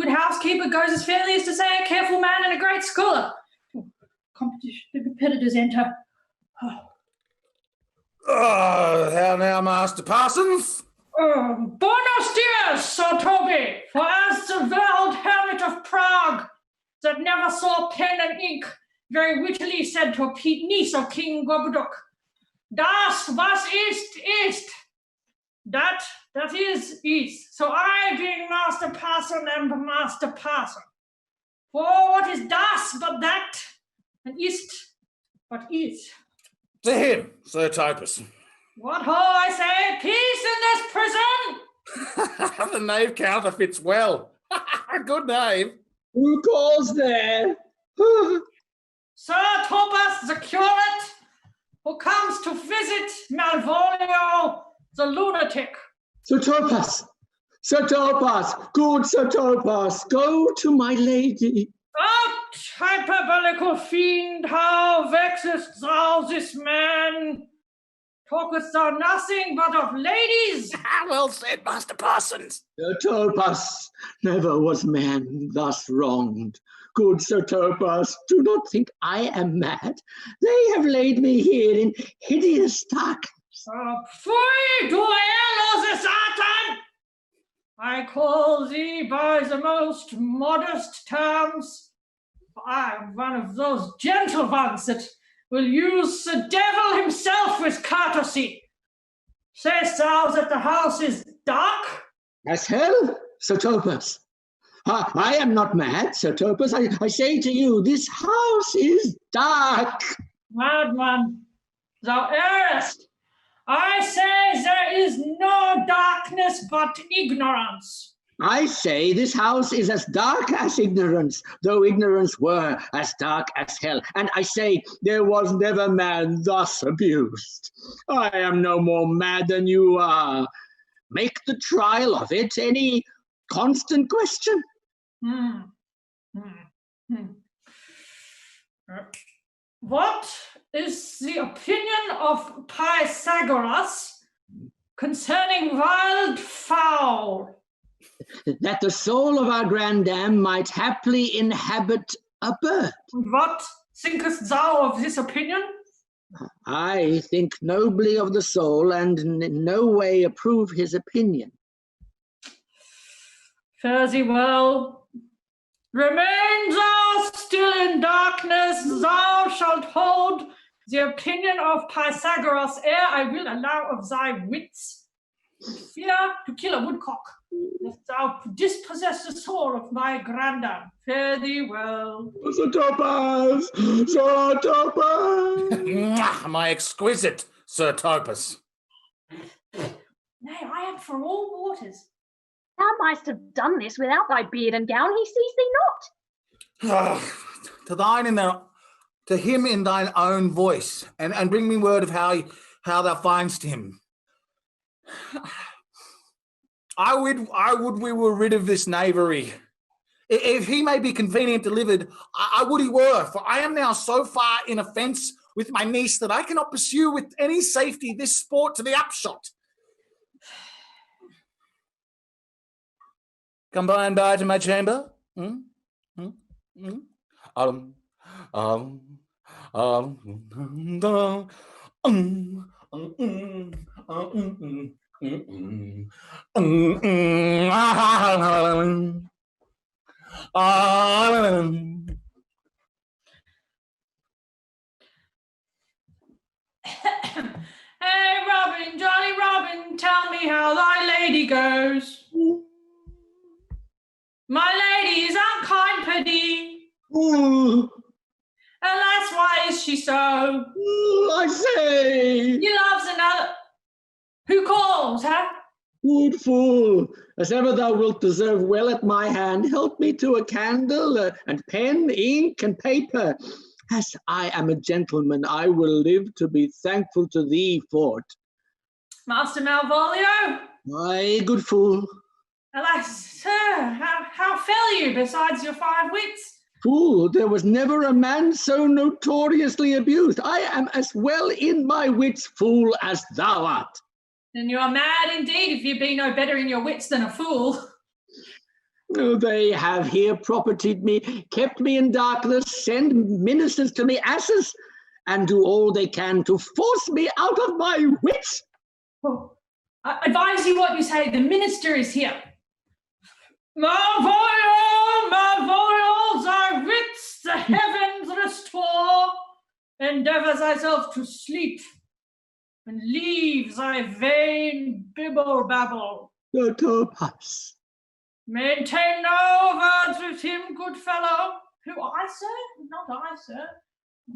housekeeper goes as fairly as to say a careful man and a great scholar. The competitors enter. How now, Master Parsons? Buenos dias, Sir Toby, for as the veiled hermit of Prague, that never saw pen and ink, very wittily said to a niece of King Gwabudok, Das was ist. That is. So I, being Master Parson, am Master Parson. For what is das but that, and ist but is? To him, Sir Topus. What ho, I say, peace in this prison! The knave counterfeits well. Good knave. Who calls there? Sir Topus, the curate, who comes to visit Malvolio, the lunatic. Sir Topus, good Sir Topus, go to my lady. Out, hyperbolical fiend, how vexest thou this man? Talkest thou nothing but of ladies? Well said, Master Parsons. Sir Topus, never was man thus wronged. Good Sir Topus, do not think I am mad. They have laid me here in hideous stockings. Fui, duello the Satan! I call thee by the most modest terms. I am one of those gentle ones that will use the devil himself with courtesy. Sayest thou that the house is dark? As hell, Sir Topus. I am not mad, Sir Topus. I say to you, this house is dark. Madman, thou errest. I say there is no darkness but ignorance. I say this house is as dark as ignorance, though ignorance were as dark as hell. And I say there was never man thus abused. I am no more mad than you are. Make the trial of it any constant question. What is the opinion of Pythagoras concerning wild fowl? That the soul of our grandam might haply inhabit a bird. What thinkest thou of this opinion? I think nobly of the soul, and in no way approve his opinion. Fare thee well. Remain thou still in darkness, thou shalt hold the opinion of Pythagoras ere I will allow of thy wits. Fear to kill a woodcock, lest thou dispossess the soul of my grandam. Fare thee well. Sir Topus! Sir Topus! My exquisite Sir Topus. Nay, I am for all waters. Thou mightst have done this without thy beard and gown. He sees thee not. To thine in their to him in thine own voice, and bring me word of how thou findst him. I would we were rid of this knavery. If he may be convenient delivered, I would he were, for I am now so far in offence with my niece that I cannot pursue with any safety this sport to the upshot. Come by and by to my chamber. Hey, Robin, Jolly Robin, tell me how thy lady goes. My lady is unkind, pity. Alas, why is she so? I say. He loves another. Who calls, huh? Good fool, as ever thou wilt deserve well at my hand, help me to a candle, and pen, ink, and paper. As I am a gentleman, I will live to be thankful to thee for't. Master Malvolio? Aye, good fool. Alas, sir, how fell you besides your 5 wits? Fool, there was never a man so notoriously abused. I am as well in my wits, fool, as thou art. Then you are mad indeed if you be no better in your wits than a fool. Oh, they have here propertied me, kept me in darkness, send ministers to me asses, and do all they can to force me out of my wits. Oh, I advise you what you say. The minister is here. Malvolio, Malvolio, thy wits the heavens restore. Endeavour thyself to sleep, and leave thy vain bibble-babble. Topaz. Maintain no words with him, good fellow. Who, I, sir? Not I, sir.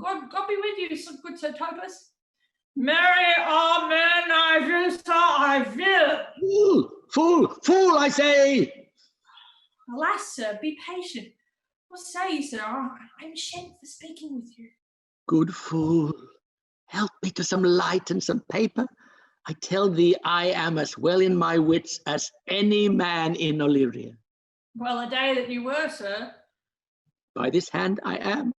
God be with you, good Sir Topaz. Marry, amen, I will, sir, I will. Fool, I say. Alas, sir, be patient. What say you, sir? I'm ashamed for speaking with you. Good fool, help me to some light and some paper. I tell thee, I am as well in my wits as any man in Illyria. Well, a day that you were, sir. By this hand I am.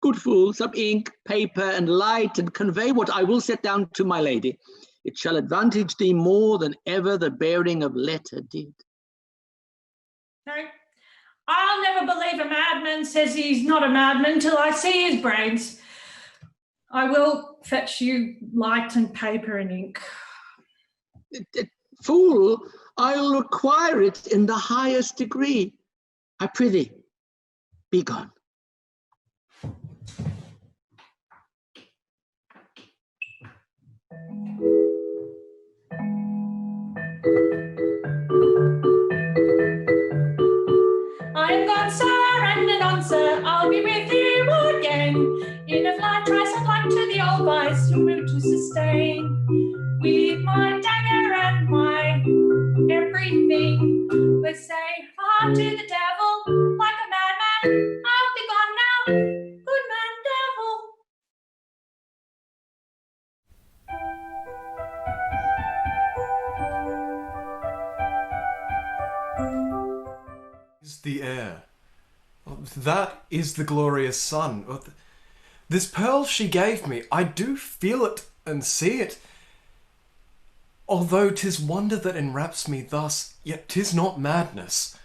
Good fool, some ink, paper, and light, and convey what I will set down to my lady. It shall advantage thee more than ever the bearing of letter did. No, I'll never believe a madman says he's not a madman till I see his brains. I will fetch you light and paper and ink. Fool, I'll require it in the highest degree. I prithee, be gone. I am gone, sir, and anon, sir, I'll be with you again. In a flight twice I'd like to the old vice your mood to sustain. We leave my dagger and my everything. We say, far to the devil, like a madman. I'll be gone now, good man devil. Is the air. That is the glorious sun. This pearl she gave me, I do feel it and see it. Although 'tis wonder that enwraps me thus, yet 'tis not madness.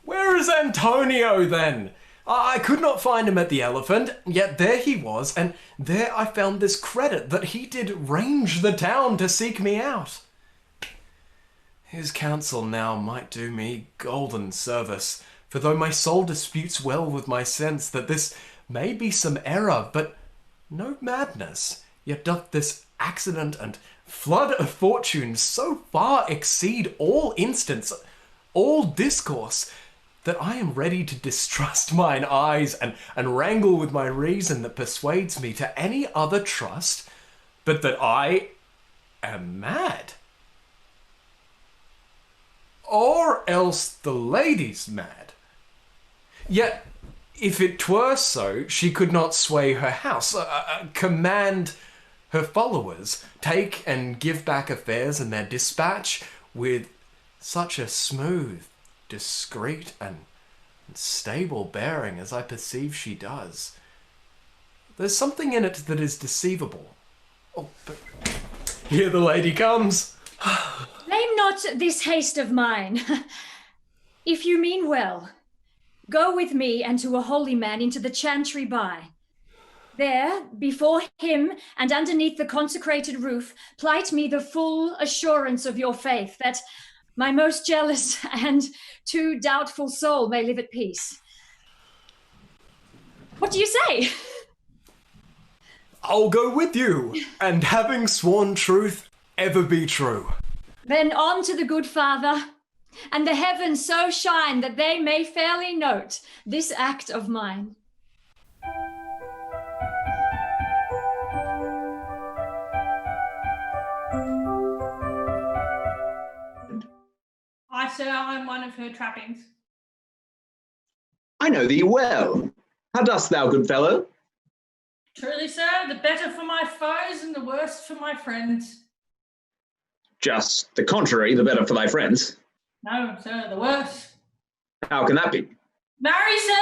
Where is Antonio then? I could not find him at the Elephant, yet there he was, and there I found this credit that he did range the town to seek me out. His counsel now might do me golden service, for though my soul disputes well with my sense that this may be some error, but no madness, yet doth this accident and flood of fortune so far exceed all instance, all discourse, that I am ready to distrust mine eyes and wrangle with my reason that persuades me to any other trust, but that I am mad. Or else the lady's mad. Yet if it were so, she could not sway her house, command her followers, take and give back affairs and their dispatch with such a smooth, discreet, and stable bearing as I perceive she does. There's something in it that is deceivable. Oh, but here the lady comes. Blame not this haste of mine. If you mean well, go with me and to a holy man into the chantry by. There, before him and underneath the consecrated roof, plight me the full assurance of your faith, that my most jealous and too doubtful soul may live at peace. What do you say? I'll go with you, and having sworn truth, ever be true. Then on to the good Father, and the heavens so shine that they may fairly note this act of mine. I, sir, I'm one of her trappings. I know thee well. How dost thou, good fellow? Truly, sir, the better for my foes and the worse for my friends. Just the contrary, the better for thy friends. No, sir, the worse. How can that be? Marry, sir,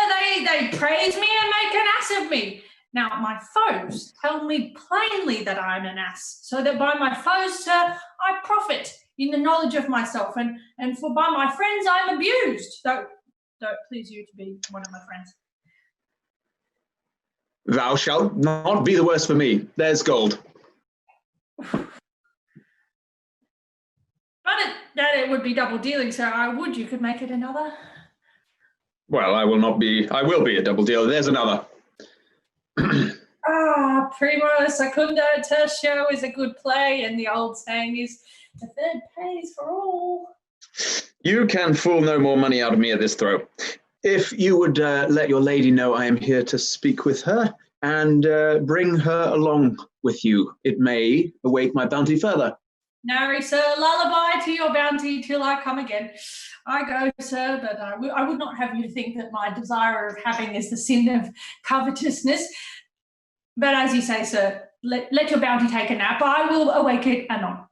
they praise me and make an ass of me. Now, my foes tell me plainly that I'm an ass, so that by my foes, sir, I profit in the knowledge of myself, and for by my friends I'm abused, though it please you to be one of my friends. Thou shalt not be the worse for me. There's gold. But it would be double dealing, sir. I would you could make it another. Well, I will be a double dealer. There's another. Primo secundo tertio is a good play, and the old saying is, the third pays for all. You can fool no more money out of me at this throw. If you would let your lady know I am here to speak with her, and bring her along with you, it may await my bounty further. Nary, sir, lullaby to your bounty till I come again. I go, sir, but I would not have you think that my desire of having is the sin of covetousness. But as you say, sir, let your bounty take a nap. I will awake it anon.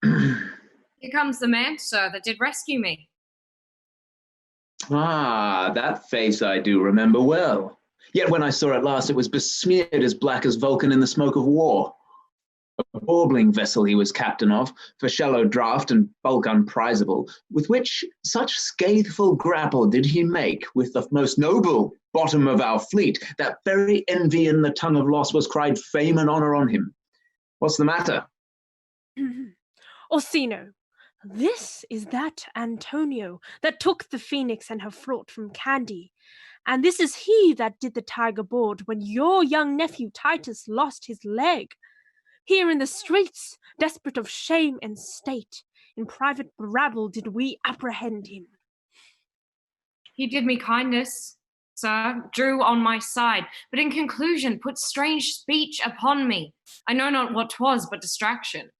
Here comes the man, sir, that did rescue me. That face I do remember well. Yet when I saw it last, it was besmeared as black as Vulcan in the smoke of war. A bawbling vessel he was captain of, for shallow draught and bulk unprizable, with which such scatheful grapple did he make with the most noble bottom of our fleet, that very envy in the tongue of loss was cried fame and honour on him. What's the matter? Orsino, this is that Antonio that took the Phoenix and her fraught from Candy, and this is he that did the tiger board when your young nephew Titus lost his leg. Here in the streets, desperate of shame and state, in private rabble did we apprehend him. He did me kindness, sir, drew on my side, but in conclusion put strange speech upon me. I know not what 'twas but distraction.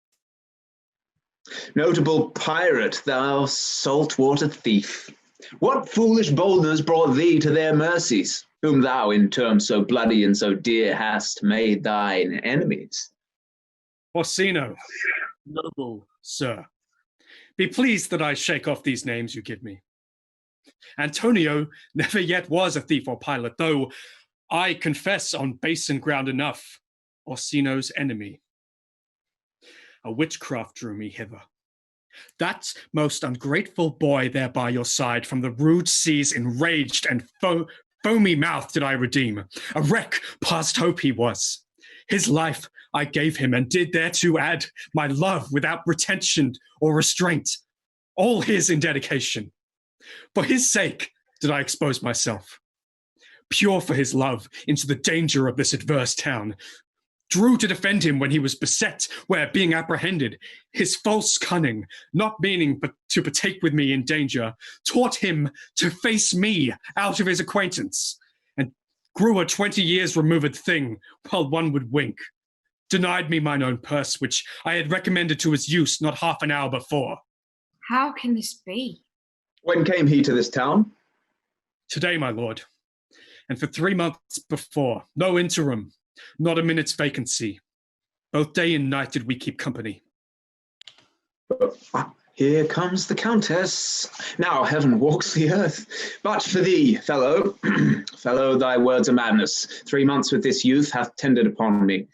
Notable pirate, thou saltwater thief, what foolish boldness brought thee to their mercies, whom thou in terms so bloody and so dear hast made thine enemies? Orsino, noble sir, be pleased that I shake off these names you give me. Antonio never yet was a thief or pilot, though I confess on basin ground enough, Orsino's enemy. A witchcraft drew me hither. That most ungrateful boy there by your side from the rude seas enraged and foamy mouth did I redeem. A wreck past hope he was. His life I gave him, and did thereto add my love without retention or restraint, all his in dedication. For his sake did I expose myself, pure for his love, into the danger of this adverse town. Drew to defend him when he was beset, where, being apprehended, his false cunning, not meaning but to partake with me in danger, taught him to face me out of his acquaintance, and grew a 20 years removed thing, while one would wink. Denied me mine own purse, which I had recommended to his use not half an hour before. How can this be? When came he to this town? Today, my lord, And for 3 months before, no interim, not a minute's vacancy. Both day and night did we keep company. Here comes the Countess. Now heaven walks the earth. But for thee, fellow, fellow, thy words are madness. 3 months with this youth hath tended upon me.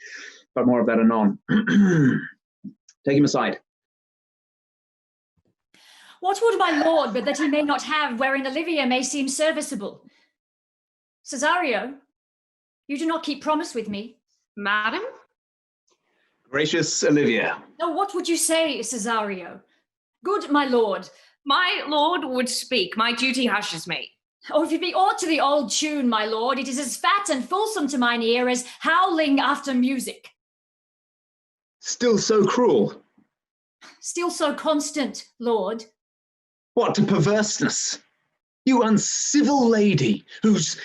But more of that anon. Take him aside. What would my lord but that he may not have wherein Olivia may seem serviceable? Cesario, you do not keep promise with me. Madam? Gracious Olivia. Oh, what would you say, Cesario? Good, my lord. My lord would speak. My duty hushes me. Oh, if it be aught to the old tune, my lord, it is as fat and fulsome to mine ear as howling after music. Still so cruel. Still so constant, lord. What to perverseness? You uncivil lady, whose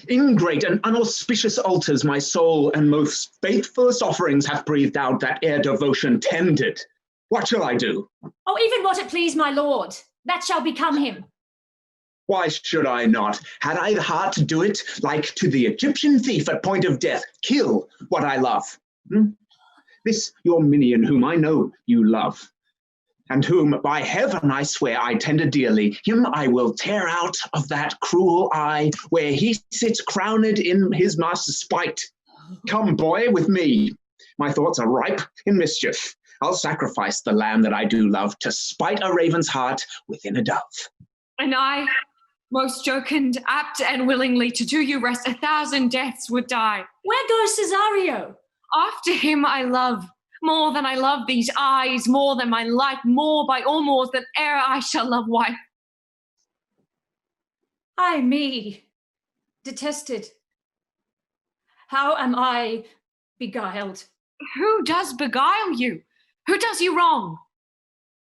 ingrate and unauspicious altars my soul and most faithfulest offerings hath breathed out that ere devotion tended. What shall I do? Oh, even what it please my lord, that shall become him. Why should I not? Had I the heart to do it, like to the Egyptian thief at point of death, kill what I love? This your minion whom I know you love, and whom, by heaven, I swear I tender dearly, him I will tear out of that cruel eye, where he sits crowned in his master's spite. Come, boy, with me. My thoughts are ripe in mischief. I'll sacrifice the lamb that I do love to spite a raven's heart within a dove. And I, most jocund, apt and willingly to do you rest 1,000 deaths would die. Where goes Cesario? After him I love. More than I love these eyes, more than my life, more by all more than e'er I shall love wife. Ay me, detested. How am I beguiled? Who does beguile you? Who does you wrong?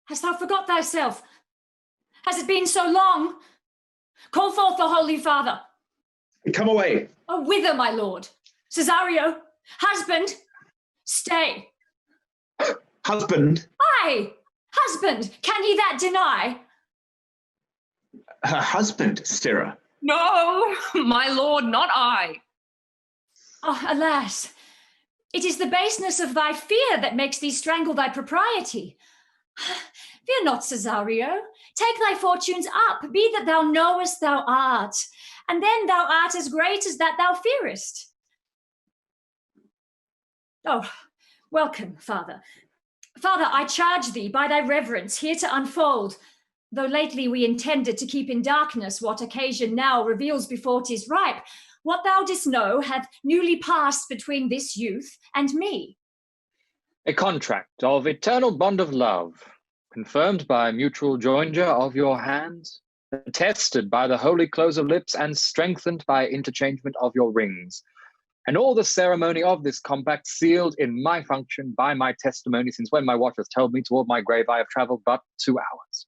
Hast thou forgot thyself? Has it been so long? Call forth the Holy Father. Come away. Oh, whither, my lord? Cesario, husband, stay. Husband? Aye, husband, can ye that deny? Her husband, Sirrah. No, my lord, not I. Oh, alas, it is the baseness of thy fear that makes thee strangle thy propriety. Fear not, Cesario. Take thy fortunes up, be that thou knowest thou art, and then thou art as great as that thou fearest. Oh, welcome, Father. Father, I charge thee by thy reverence here to unfold, though lately we intended to keep in darkness what occasion now reveals before 'tis ripe, what thou didst know hath newly passed between this youth and me. A contract of eternal bond of love, confirmed by mutual joinder of your hands, attested by the holy close of lips, and strengthened by interchangement of your rings. And all the ceremony of this compact sealed in my function by my testimony, since when my watch has told me toward my grave I have travelled but 2 hours.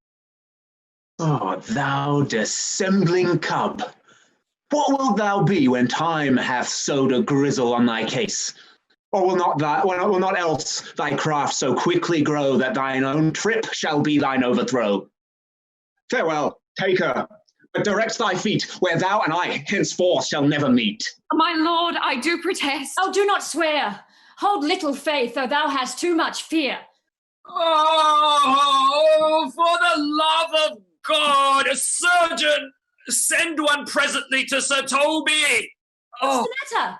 Oh, thou dissembling cub! What wilt thou be when time hath sowed a grizzle on thy case? Or will not else thy craft so quickly grow that thine own trip shall be thine overthrow? Farewell, take her, but direct thy feet where thou and I henceforth shall never meet. My lord, I do protest. Oh, do not swear. Hold little faith, though thou hast too much fear. Oh, for the love of God, a surgeon! Send one presently to Sir Toby. What's the matter?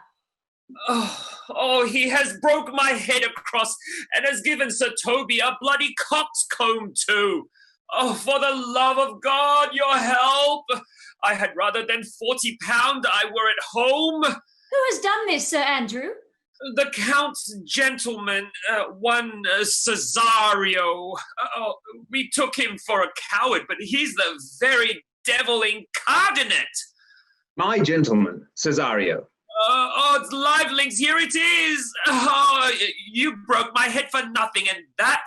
Oh, he has broke my head across and has given Sir Toby a bloody coxcomb too. Oh, for the love of God, your help. I had rather than £40 I were at home. Who has done this, Sir Andrew? The Count's gentleman, one Cesario. We took him for a coward, but he's the very devil incarnate. My gentleman, Cesario. Odds livelings, here it is. Oh, you broke my head for nothing, and that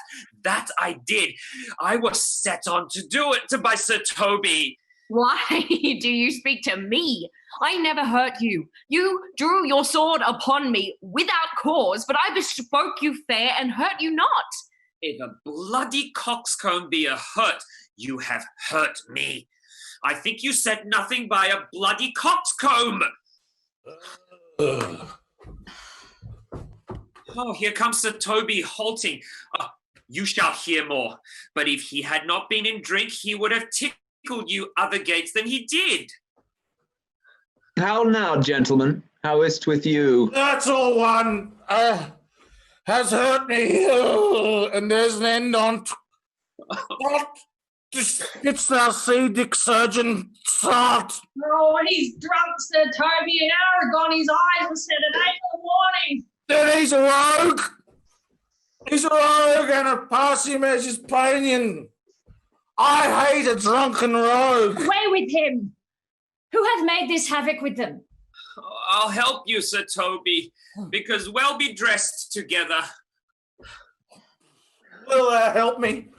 I did. I was set on to do it by Sir Toby. Why do you speak to me? I never hurt you. You drew your sword upon me without cause, but I bespoke you fair and hurt you not. If a bloody coxcomb be a hurt, you have hurt me. I think you said nothing by a bloody coxcomb. Oh, here comes Sir Toby halting. You shall hear more. But if he had not been in drink, he would have tickled you other gates than he did. How now, gentlemen? How is't with you? That's all one. Has hurt me, and there's an end on't. What? It's our Dick surgeon, salt. Oh, he's drunk, Sir Toby. An hour ago, his eyes were set at 8 in the morning. Then he's a rogue. He's a rogue and a pass him as his panion. I hate a drunken rogue. Away with him. Who hath made this havoc with them? I'll help you, Sir Toby, because we'll be dressed together. Will thou help me?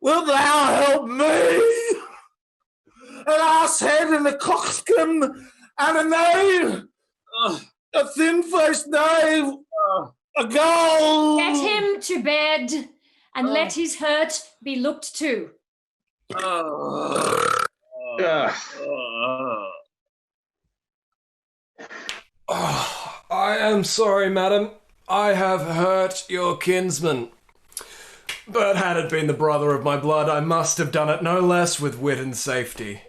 Wilt thou help me? An ass head and a coxcomb and a knave. A thin-faced knave. A gull. Get him to bed and let his hurt be looked to. I am sorry, madam. I have hurt your kinsman. But had it been the brother of my blood, I must have done it no less with wit and safety.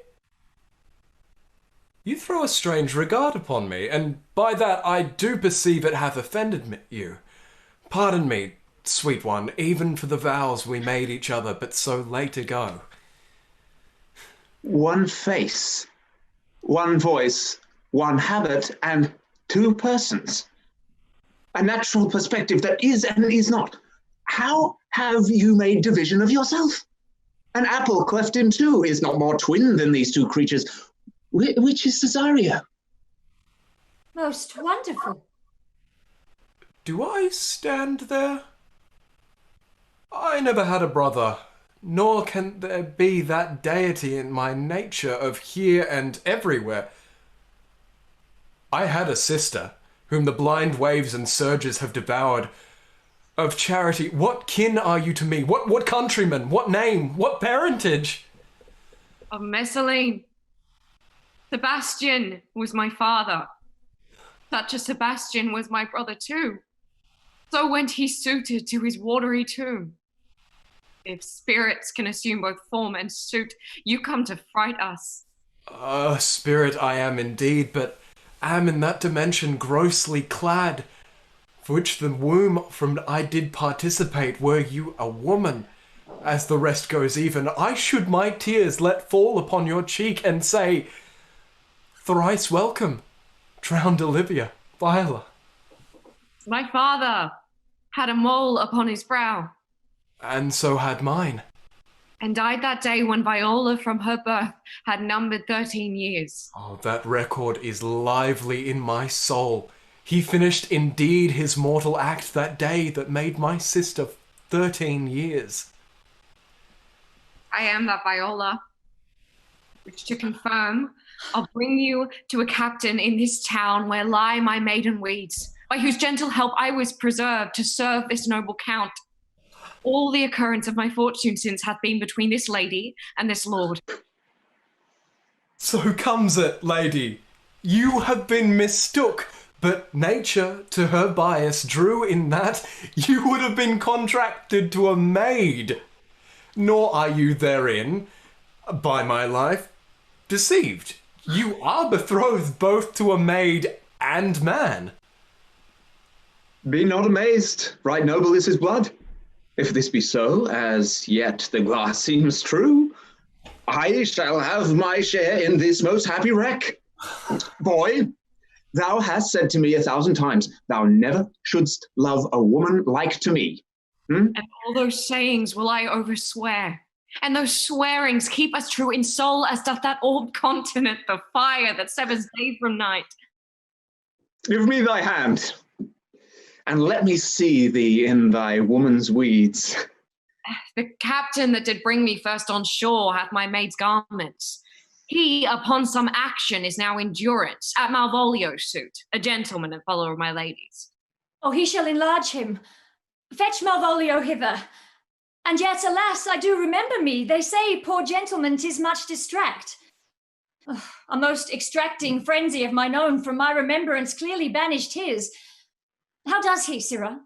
You throw a strange regard upon me, and by that I do perceive it hath offended you. Pardon me, sweet one, even for the vows we made each other but so late ago. One face, one voice, one habit, and two persons. A natural perspective that is and is not. How have you made division of yourself? An apple cleft in two is not more twin than these two creatures. Which is Cesario? Most wonderful. Do I stand there? I never had a brother, nor can there be that deity in my nature of here and everywhere. I had a sister, whom the blind waves and surges have devoured. Of charity, what kin are you to me? What countryman? What name? What parentage? Of Messaline. Sebastian was my father. Such a Sebastian was my brother too. So went he suited to his watery tomb. If spirits can assume both form and suit, you come to fright us. Spirit I am indeed, but am in that dimension grossly clad, for which the womb from I did participate, were you a woman. As the rest goes even, I should my tears let fall upon your cheek and say, thrice welcome, drowned Olivia, Viola. My father had a mole upon his brow. And so had mine. And died that day when Viola from her birth had numbered 13 years. Oh, that record is lively in my soul. He finished indeed his mortal act that day that made my sister 13 years. I am that Viola, which to confirm, I'll bring you to a captain in this town where lie my maiden weeds, by whose gentle help I was preserved to serve this noble count. All the occurrence of my fortune since hath been between this lady and this lord. So comes it, lady. You have been mistook, but nature, to her bias, drew in that you would have been contracted to a maid. Nor are you therein, by my life, deceived. You are betrothed both to a maid and man. Be not amazed, right noble is his blood. If this be so, as yet the glass seems true, I shall have my share in this most happy wreck. Boy, thou hast said to me 1,000 times, thou never shouldst love a woman like to me. And all those sayings will I overswear. And those swearings keep us true in soul as doth that old continent the fire that severs day from night. Give me thy hand, and let me see thee in thy woman's weeds. The captain that did bring me first on shore hath my maid's garments. He, upon some action, is now in durance at Malvolio's suit, a gentleman and follower of my lady's. Oh, he shall enlarge him. Fetch Malvolio hither. And yet, alas, I do remember me. They say, poor gentleman, 'tis much distract. A most extracting frenzy of mine own from my remembrance clearly banished his. How does he, Sirrah?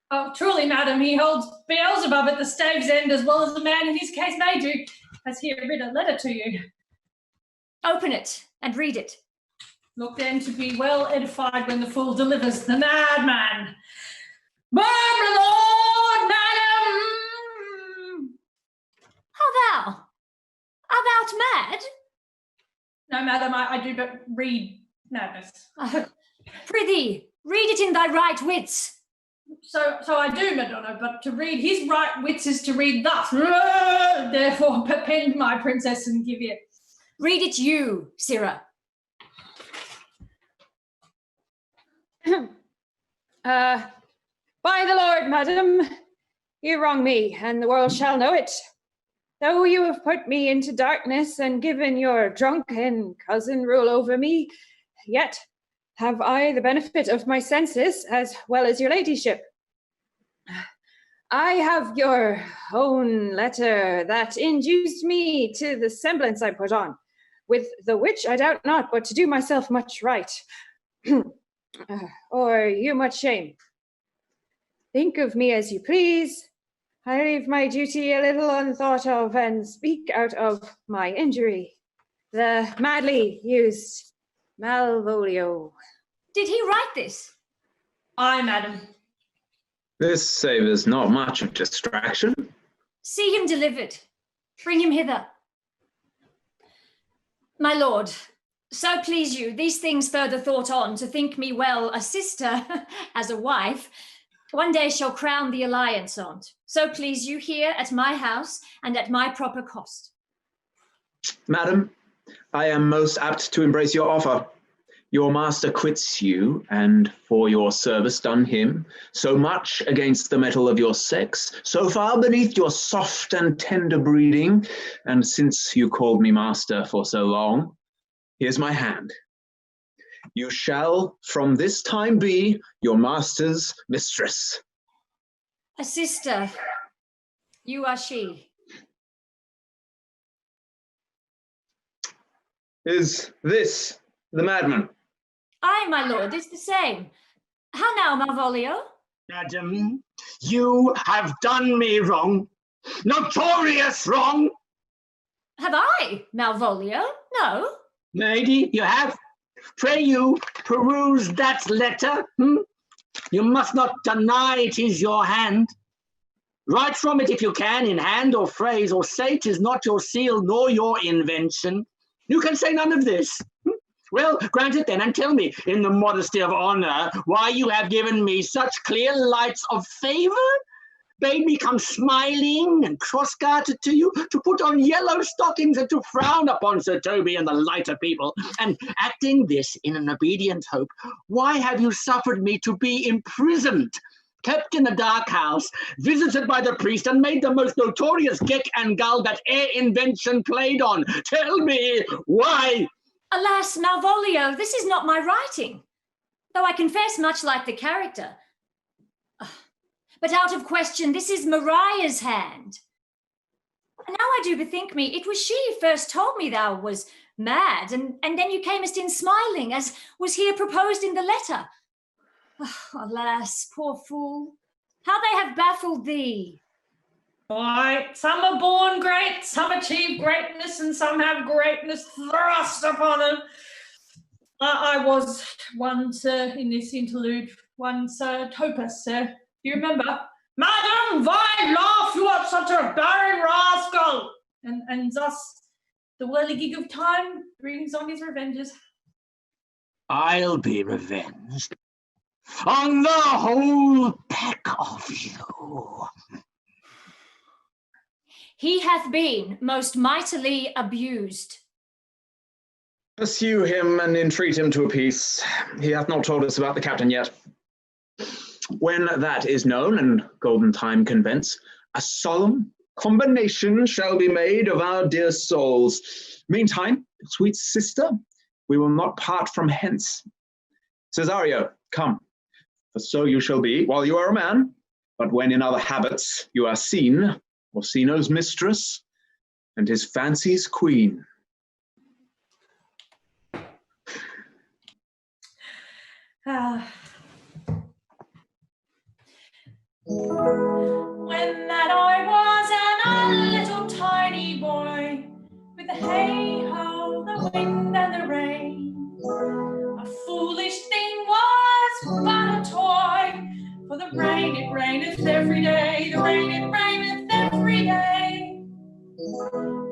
Oh, truly, madam, he holds Beelzebub at the stave's end as well as the man in his case may do. Has he read a letter to you? Open it and read it. Look then to be well edified when the fool delivers the madman. My lord, madam! How thou? Art thou mad? No, madam, I do but read madness. Prithee, read it in thy right wits. So I do, Madonna, but to read his right wits is to read thus. Therefore, perpend my princess and give it. Read it you, Sirrah. By the Lord, madam, you wrong me, and the world shall know it. Though you have put me into darkness and given your drunken cousin rule over me, yet have I the benefit of my senses as well as your ladyship. I have your own letter that induced me to the semblance I put on, with the which I doubt not but to do myself much right, or you much shame. Think of me as you please. I leave my duty a little unthought of and speak out of my injury. The madly used Malvolio. Did he write this? Aye, madam. This savours not much of distraction. See him delivered. Bring him hither. My lord, so please you, these things further thought on, to think me well a sister, as a wife, one day shall crown the alliance on't. So please you here at my house and at my proper cost. Madam, I am most apt to embrace your offer. Your master quits you, and for your service done him, so much against the metal of your sex, so far beneath your soft and tender breeding, and since you called me master for so long, here's my hand. You shall from this time be your master's mistress. A sister, you are she. Is this the madman? Aye, my lord, it's the same. How now, Malvolio? Madam, you have done me wrong. Notorious wrong. Have I, Malvolio? No. Lady, you have. Pray you, peruse that letter. You must not deny it is your hand. Write from it if you can, in hand or phrase, or say 'tis not your seal nor your invention. You can say none of this. Well, grant it then, and tell me, in the modesty of honour, why you have given me such clear lights of favour, bade me come smiling and cross-gartered to you, to put on yellow stockings and to frown upon Sir Toby and the lighter people, and acting this in an obedient hope, why have you suffered me to be imprisoned, kept in a dark house, visited by the priest, and made the most notorious geck and gull that e'er invention played on? Tell me, why? Alas, Malvolio, this is not my writing, though I confess much like the character. But out of question, this is Mariah's hand. And now I do bethink me, it was she first told me thou was mad, and then you camest in smiling, as was here proposed in the letter. Alas, poor fool, how they have baffled thee. Why, some are born great, some achieve greatness, and some have greatness thrust upon them. I was one, sir, in this interlude, one Sir Topus, sir. You remember? Madam, why laugh you at such a barren rascal? And thus the whirligig of time brings on his revenges. I'll be revenged on the whole pack of you. He hath been most mightily abused. Pursue him and entreat him to a peace. He hath not told us about the captain yet. When that is known and golden time convents, a solemn combination shall be made of our dear souls. Meantime, sweet sister, we will not part from hence. Cesario, come, for so you shall be while you are a man, but when in other habits you are seen, Orsino's mistress and his fancy's queen. When that I was a little tiny boy, with the hay-ho, the wind and the rain, a foolish thing was but a toy, for the rain it raineth every day, the rain it raineth every day.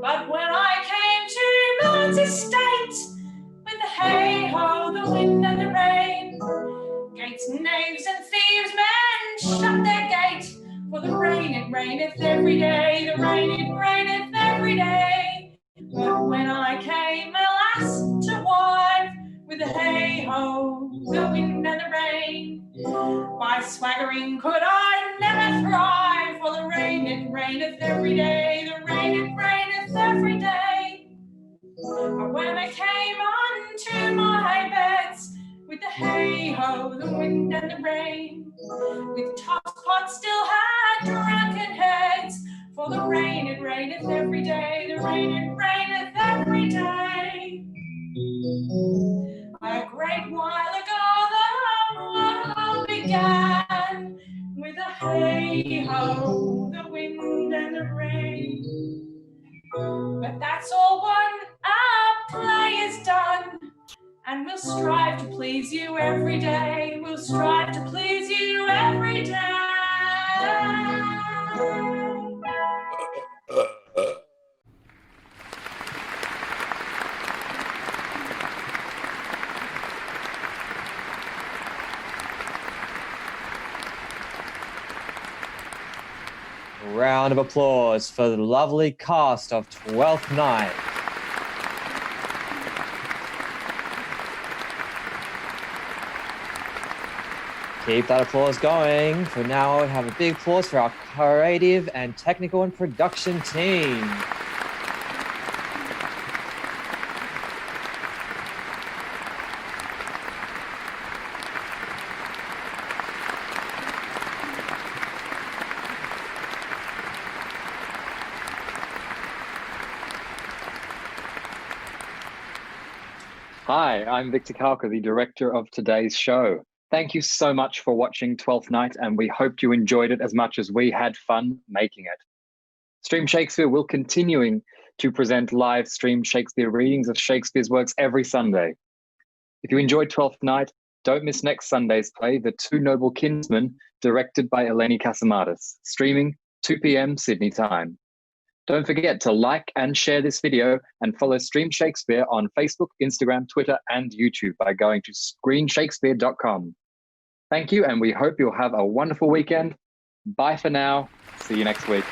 But when I came to man's estate, with the hay-ho, the wind and the rain, gates, knaves and thieves, men shut their gate, for the rain it raineth every day, the rain it raineth every day. But when I came, alas, to wife, with the hay-ho, the wind and the rain, by swaggering could I never thrive, for the rain it raineth every day, the rain it raineth every day. But when I came unto my beds, with the hay-ho, the wind and the rain, with tot-pot still had drunken heads, for the rain it raineth every day, the rain it raineth every day. A great while ago the world began, with the hay-ho, the wind and the rain. But that's all one, our play is done, and we'll strive to please you every day. We'll strive to please you every day. A round of applause for the lovely cast of Twelfth Night. Keep that applause going. For now, I would have a big applause for our creative and technical and production team. Hi, I'm Victor Kalka, the director of today's show. Thank you so much for watching Twelfth Night, and we hope you enjoyed it as much as we had fun making it. Streamed Shakespeare will continuing to present live streamed Shakespeare readings of Shakespeare's works every Sunday. If you enjoyed Twelfth Night, don't miss next Sunday's play, The Two Noble Kinsmen, directed by Eleni Kasamatis, streaming 2 p.m. Sydney time. Don't forget to like and share this video and follow Streamed Shakespeare on Facebook, Instagram, Twitter, and YouTube by going to screenshakespeare.com. Thank you, and we hope you'll have a wonderful weekend. Bye for now. See you next week.